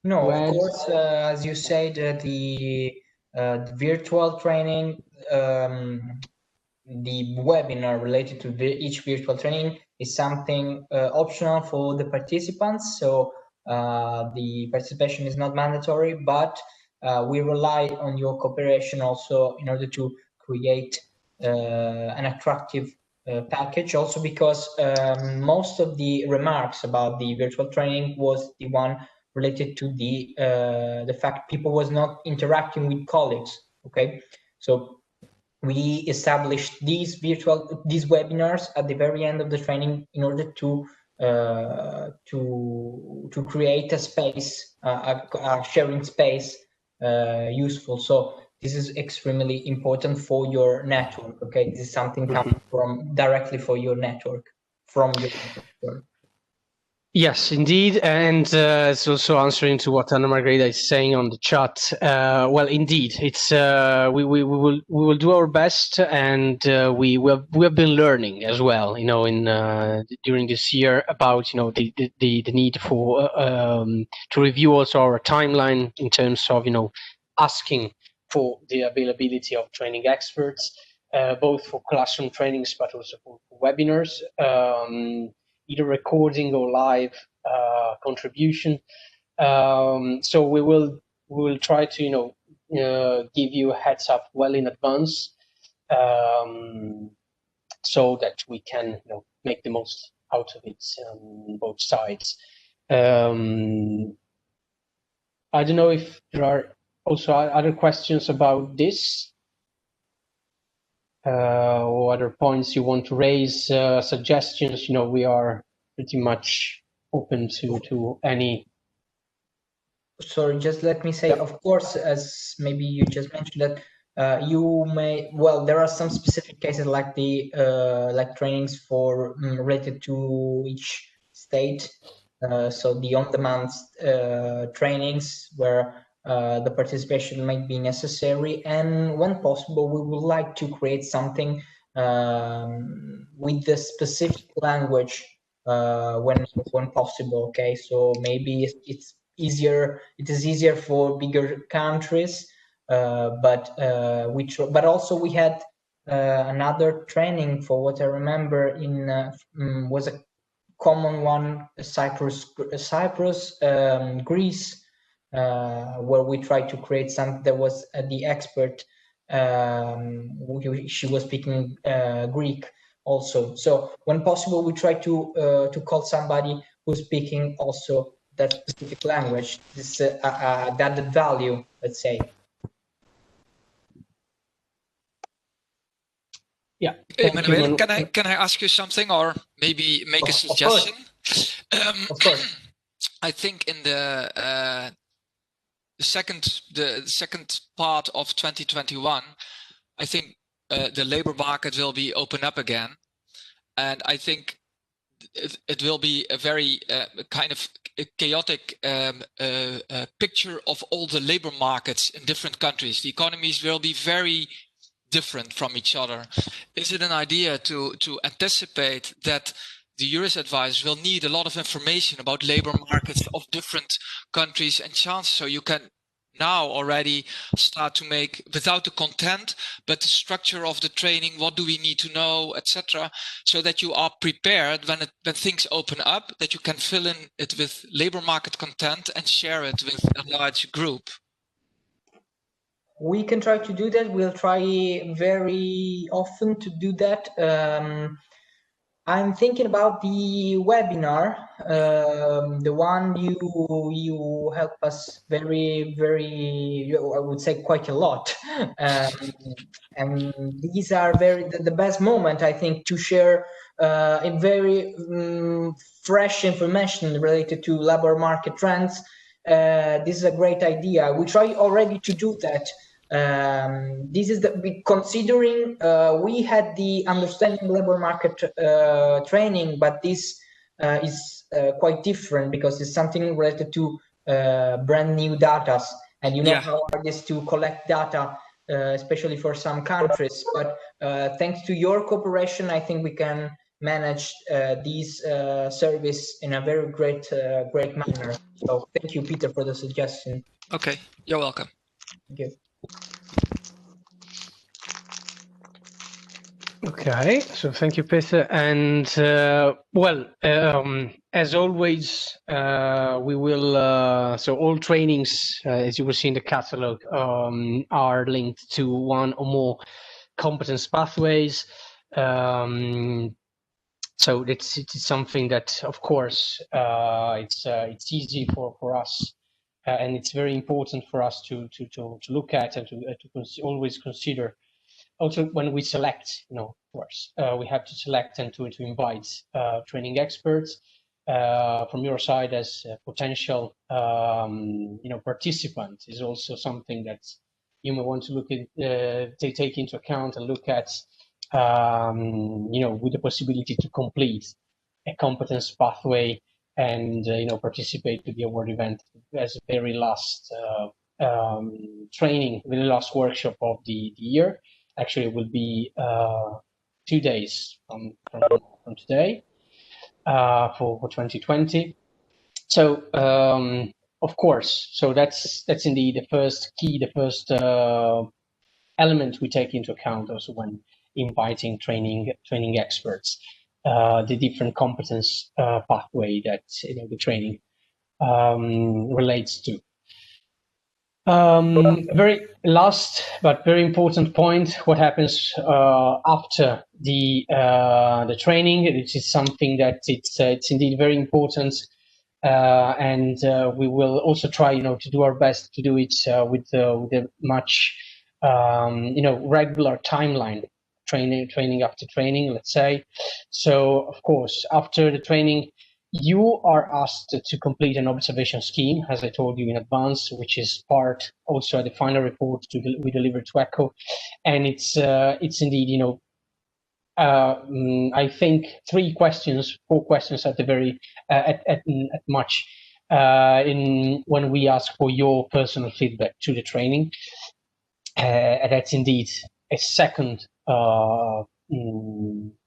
No, of course, as you said, the virtual training, the webinar related to each virtual training is something optional for the participants. So the participation is not mandatory, but we rely on your cooperation also in order to create an attractive package, also because most of the remarks about the virtual training was the one related to the fact people was not interacting with colleagues. Okay, so we established these webinars at the very end of the training in order to create a space, a sharing space, useful. So this is extremely important for your network. Okay, this is something coming from directly for your network, from your network. Yes, indeed, and it's also answering to what Anna Margarita is saying on the chat. Well, indeed, it's we will do our best, and we have been learning as well. In during this year about the need for to review also our timeline in terms of asking for the availability of training experts, both for classroom trainings but also for webinars. Either recording or live contribution. So we will try to give you a heads up well in advance, so that we can make the most out of it on both sides. I don't know if there are also other questions about this. Or other points you want to raise, suggestions, we are pretty much open to any. Sorry, just let me say, of course, as maybe you just mentioned that you may, well, there are some specific cases like the like trainings for related to each state. So the on-demand trainings where the participation might be necessary, and when possible, we would like to create something with the specific language when possible. Okay, so maybe it is easier for bigger countries, but also we had another training, for what I remember, in was a common one, Cyprus, Greece, where we tried to create some. There was the expert. She was speaking Greek also. So when possible, we try to call somebody who's speaking also that specific language. This added value, let's say. Yeah. Emanuele, can I ask you something, or maybe make a suggestion? Of course. I think in the second part of 2021, I think the labor market will be open up again, and I think it will be a very kind of chaotic picture of all the labor markets in different countries. The economies will be very different from each other. Is it an idea to anticipate that the EURES advisors will need a lot of information about labor markets of different countries and chances, so you can now already start to make, without the content, but the structure of the training, what do we need to know, etc., so that you are prepared when things open up, that you can fill in it with labor market content and share it with a large group? We can try to do that. We'll try very often to do that. I'm thinking about the webinar, the one you help us very, I would say quite a lot. And these are the best moment, I think, to share a very fresh information related to labor market trends. This is a great idea. We try already to do that. This is considering we had the understanding labor market training, but this is quite different because it's something related to brand new data, and you know how hard it is to collect data, especially for some countries. But thanks to your cooperation, I think we can manage this service in a very great manner. So thank you, Peter, for the suggestion. Okay, you're welcome. Thank you. Okay, so thank you, Peter. And as always, we will, so all trainings, as you will see in the catalog, are linked to one or more competence pathways. So it's something that, of course, it's easy for us, and it's very important for us to look at and to always consider. Also, when we select, of course, we have to select and to invite training experts from your side as a potential, participant is also something that you may want to look at, take into account and look at, with the possibility to complete a competence pathway and, participate to the award event as a very last training, the last workshop of the year. Actually, it will be 2 days from today for 2020. So, of course, so that's indeed the first key, the first element we take into account also when inviting training experts, the different competence pathway that the training relates to. Very last but very important point: what happens after the training? It is something that it's indeed very important, and we will also try, to do our best to do it with a much, regular timeline. Training after training, let's say. So, of course, after the training, you are asked to complete an observation scheme, as I told you in advance, which is part also of the final report we deliver to ECHO, and it's indeed, I think 4 questions at the very at much when we ask for your personal feedback to the training. That's indeed a second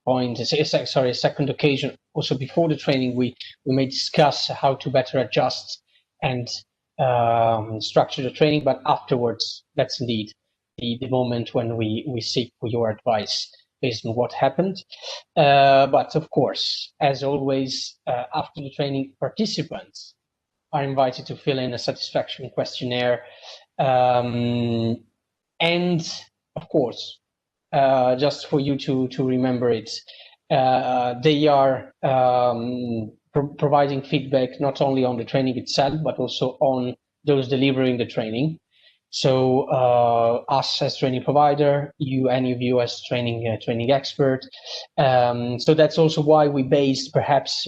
point. A second occasion. Also, before the training, we may discuss how to better adjust and structure the training. But afterwards, that's indeed the moment when we seek for your advice based on what happened. But of course, as always, after the training, participants are invited to fill in a satisfaction questionnaire. And of course, just for you to remember it, they are providing feedback not only on the training itself, but also on those delivering the training. So us as training provider, any of you as training expert. So that's also why we based perhaps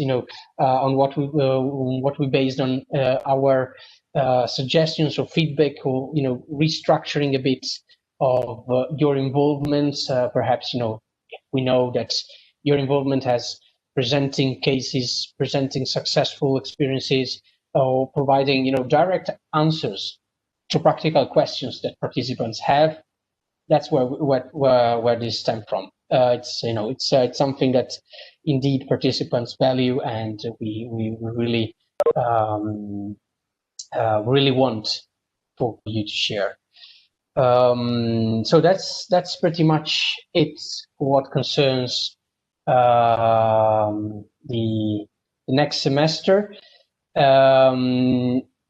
on what we based on our suggestions or feedback, or restructuring a bit of your involvement. Perhaps we know that your involvement has presenting cases, presenting successful experiences, or providing direct answers to practical questions that participants have. That's where this stem from. It's something that indeed participants value, and we really really want for you to share. So that's pretty much it for what concerns the next semester.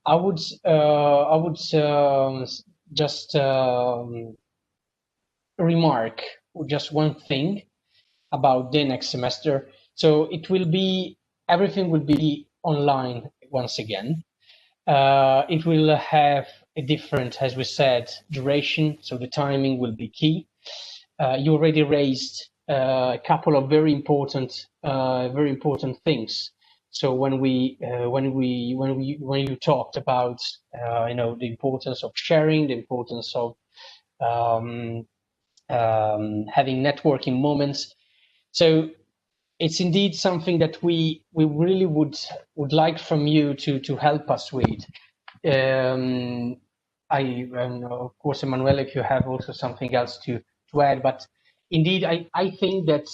I would just remark just one thing about the next semester. So everything will be online once again. It will have a different, as we said, duration. So the timing will be key. You already raised a couple of very important things. So when you talked about the importance of sharing, the importance of having networking moments, so it's indeed something that we really would like from you to help us with. Of course, Emanuele, if you have also something else to add, but indeed I think that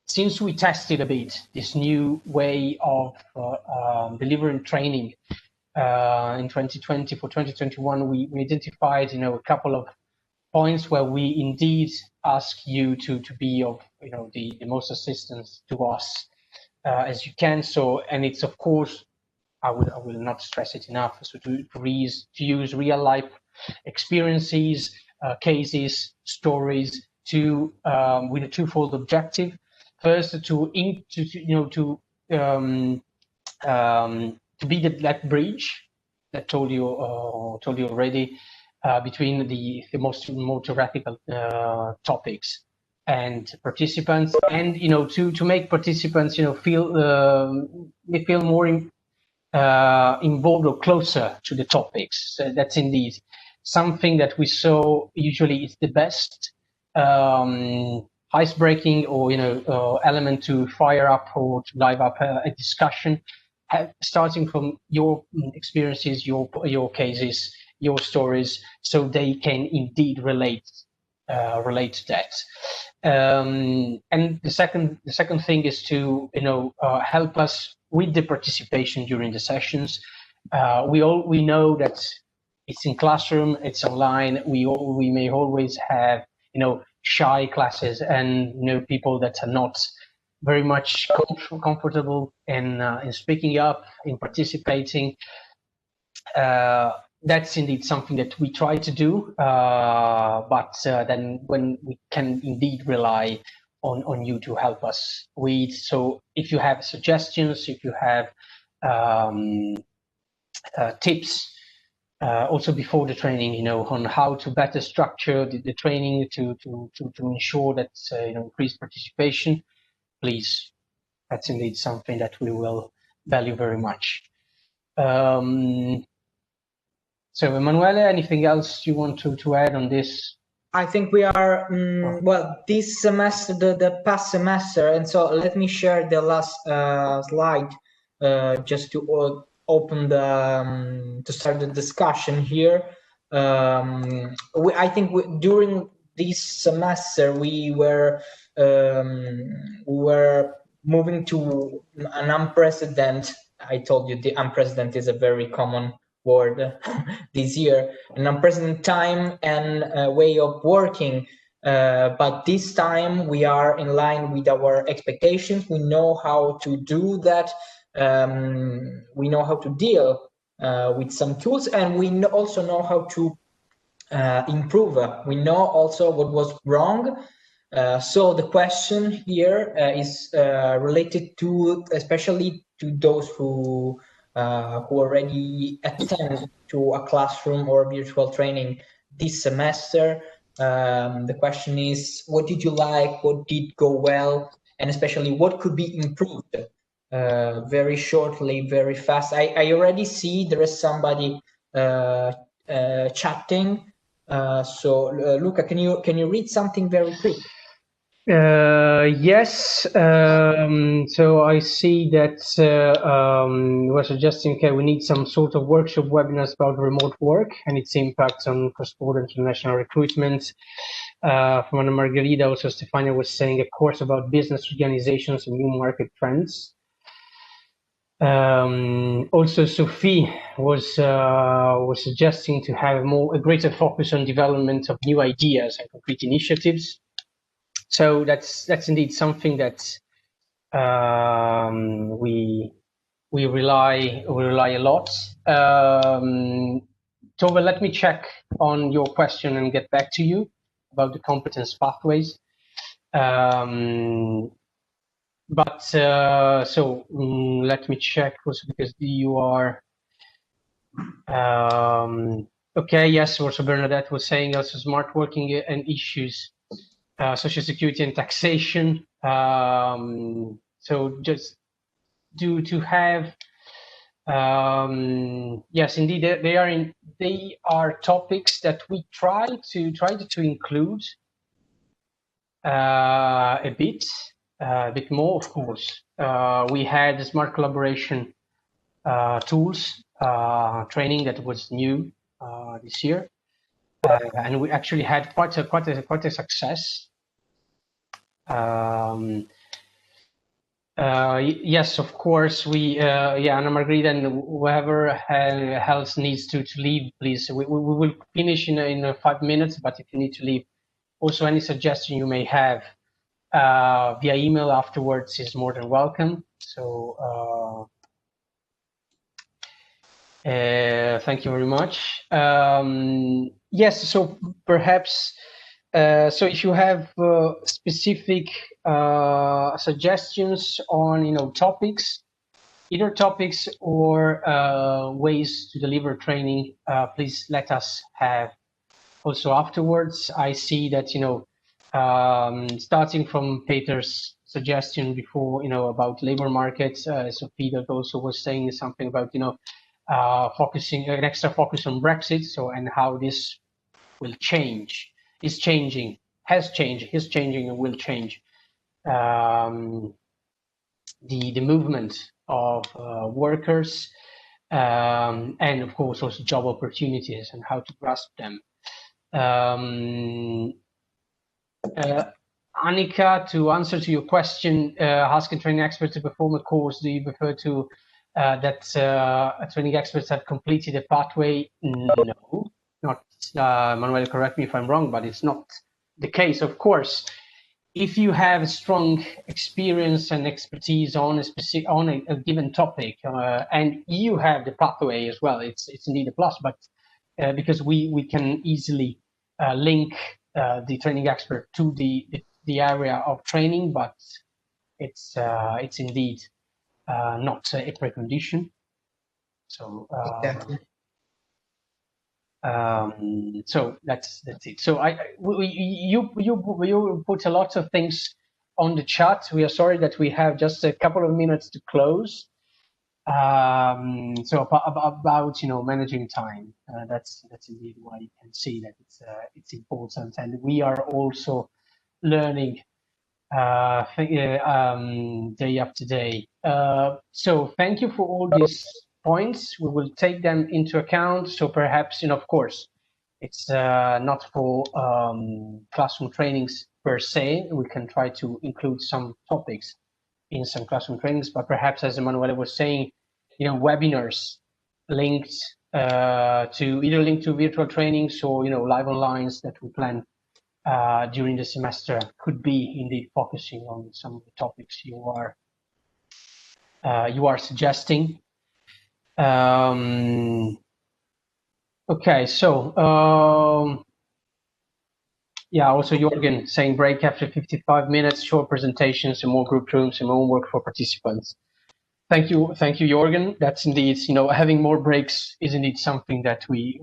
since we tested a bit this new way of delivering training in 2020 for 2021, we identified a couple of points where we indeed ask you to be of the most assistance to us as you can. So, and it's of course, I will not stress it enough, so to use real life experiences, cases, stories, with a twofold objective. First, to be that bridge that told you already between the more theoretical topics and participants, and to make participants feel more involved or closer to the topics. So that's indeed something that we saw usually is the best ice-breaking or element to fire up or to live up a discussion, starting from your experiences, your cases, your stories, so they can indeed relate to that. And the second thing is to help us with the participation during the sessions. We know that it's in classroom, it's online. We may always have shy classes and people that are not very much comfortable in speaking up, in participating. That's indeed something that we try to do, but then when we can indeed rely on you to help us with. So if you have suggestions, if you have tips, also before the training, on how to better structure the training to ensure that increased participation, please, that's indeed something that we will value very much. So Emanuele, anything else you want to add on this? I think we are, well, this semester, the past semester, and so let me share the last slide just to open to start the discussion here. I think during this semester we were moving to an unprecedented. I told you the unprecedented is a very common word this year, an unprecedented time and way of working. but this time we are in line with our expectations. We know how to do that. We know how to deal with some tools, and we also know how to improve. We know also what was wrong. So the question here is related to, especially to those who already attend to a classroom or virtual training this semester. The question is, what did you like? What did go well? And especially what could be improved? Very shortly, very fast. I already see there is somebody chatting. So Luca, can you read something very quick? Yes. So I see that we're suggesting, okay, we need some sort of workshop webinars about remote work and its impact on cross-border international recruitment. From Anna Margherita, also Stefania was saying a course about business organizations and new market trends. Also, Sophie was suggesting to have a greater focus on development of new ideas and concrete initiatives. So that's indeed something that we rely a lot. Tove, let me check on your question and get back to you about the competence pathways. Let me check also, because you are okay. Yes, also Bernadette was saying also smart working and issues. Social security and taxation. So just to have, yes, indeed, they are topics that we try to include a bit more, of course. We had smart collaboration tools training that was new this year, and we actually had quite a success. Yes, of course. Anna Margherita and whoever else needs to leave, please. We will finish in 5 minutes, but if you need to leave, also any suggestion you may have via email afterwards is more than welcome. So thank you very much. Yes, so perhaps. So if you have specific suggestions on topics, either topics or ways to deliver training, please let us have also afterwards. I see that starting from Peter's suggestion before about labor markets, so Peter also was saying something about focusing an extra focus on Brexit, so and how this will change. Is changing, has changed, is changing, and will change the movement of workers, and of course also job opportunities and how to grasp them. Annika, to answer to your question, asking training experts to perform a course, do you prefer to that training experts have completed a pathway? No. Not Manuel, correct me if I'm wrong, but it's not the case. Of course, if you have strong experience and expertise on a given topic, and you have the pathway as well, it's indeed a plus. But because we can easily link the training expert to the area of training, but it's indeed not a precondition. So. Exactly. So that's it. So you put a lot of things on the chat. We are sorry that we have just a couple of minutes to close. So about managing time, that's indeed why you can see that it's important, and we are also learning day after day. So thank you for all these points. We will take them into account. So perhaps, of course, it's not for classroom trainings per se. We can try to include some topics in some classroom trainings, but perhaps, as Emanuele was saying, webinars linked to virtual trainings or live onlines that we plan during the semester could be indeed focusing on some of the topics you are suggesting. Okay, so yeah, also Jorgen saying break after 55 minutes, short presentations and more group rooms and more homework for participants. Thank you, Jorgen. That's indeed, having more breaks is indeed something that we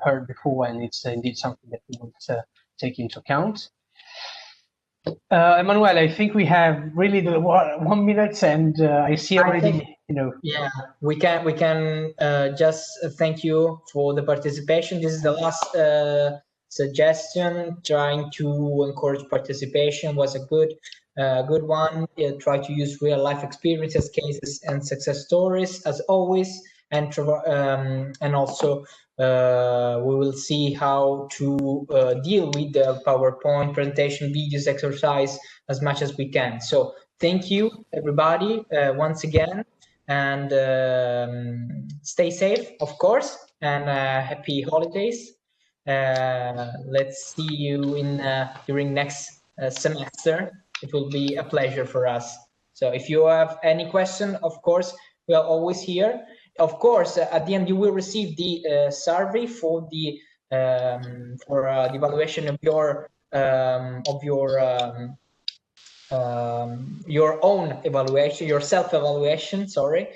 heard before, and it's indeed something that we would take into account. Emmanuel, I think we have really the 1 minute, and I see already, Yeah, we can just thank you for the participation. This is the last suggestion. Trying to encourage participation was a good one. Try to use real life experiences, cases, and success stories as always, and also we will see how to deal with the PowerPoint presentation, videos, exercise as much as we can. So thank you, everybody, once again, and stay safe, of course, and happy holidays. Let's see you during next semester. It will be a pleasure for us. So if you have any question, of course, we are always here. Of course, at the end, you will receive the survey for the evaluation of your own evaluation, your self-evaluation, sorry.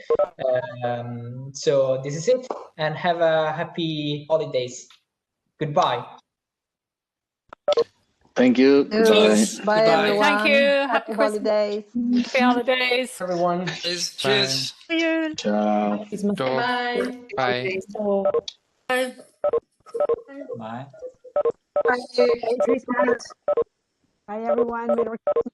So this is it, and have a happy holidays. Goodbye. Thank you. Goodbye. Bye, everyone. Thank you. Happy holidays. Happy holidays. Everyone. Cheers. Ciao. Bye. Bye. Bye. Bye, everyone. Merry Christmas.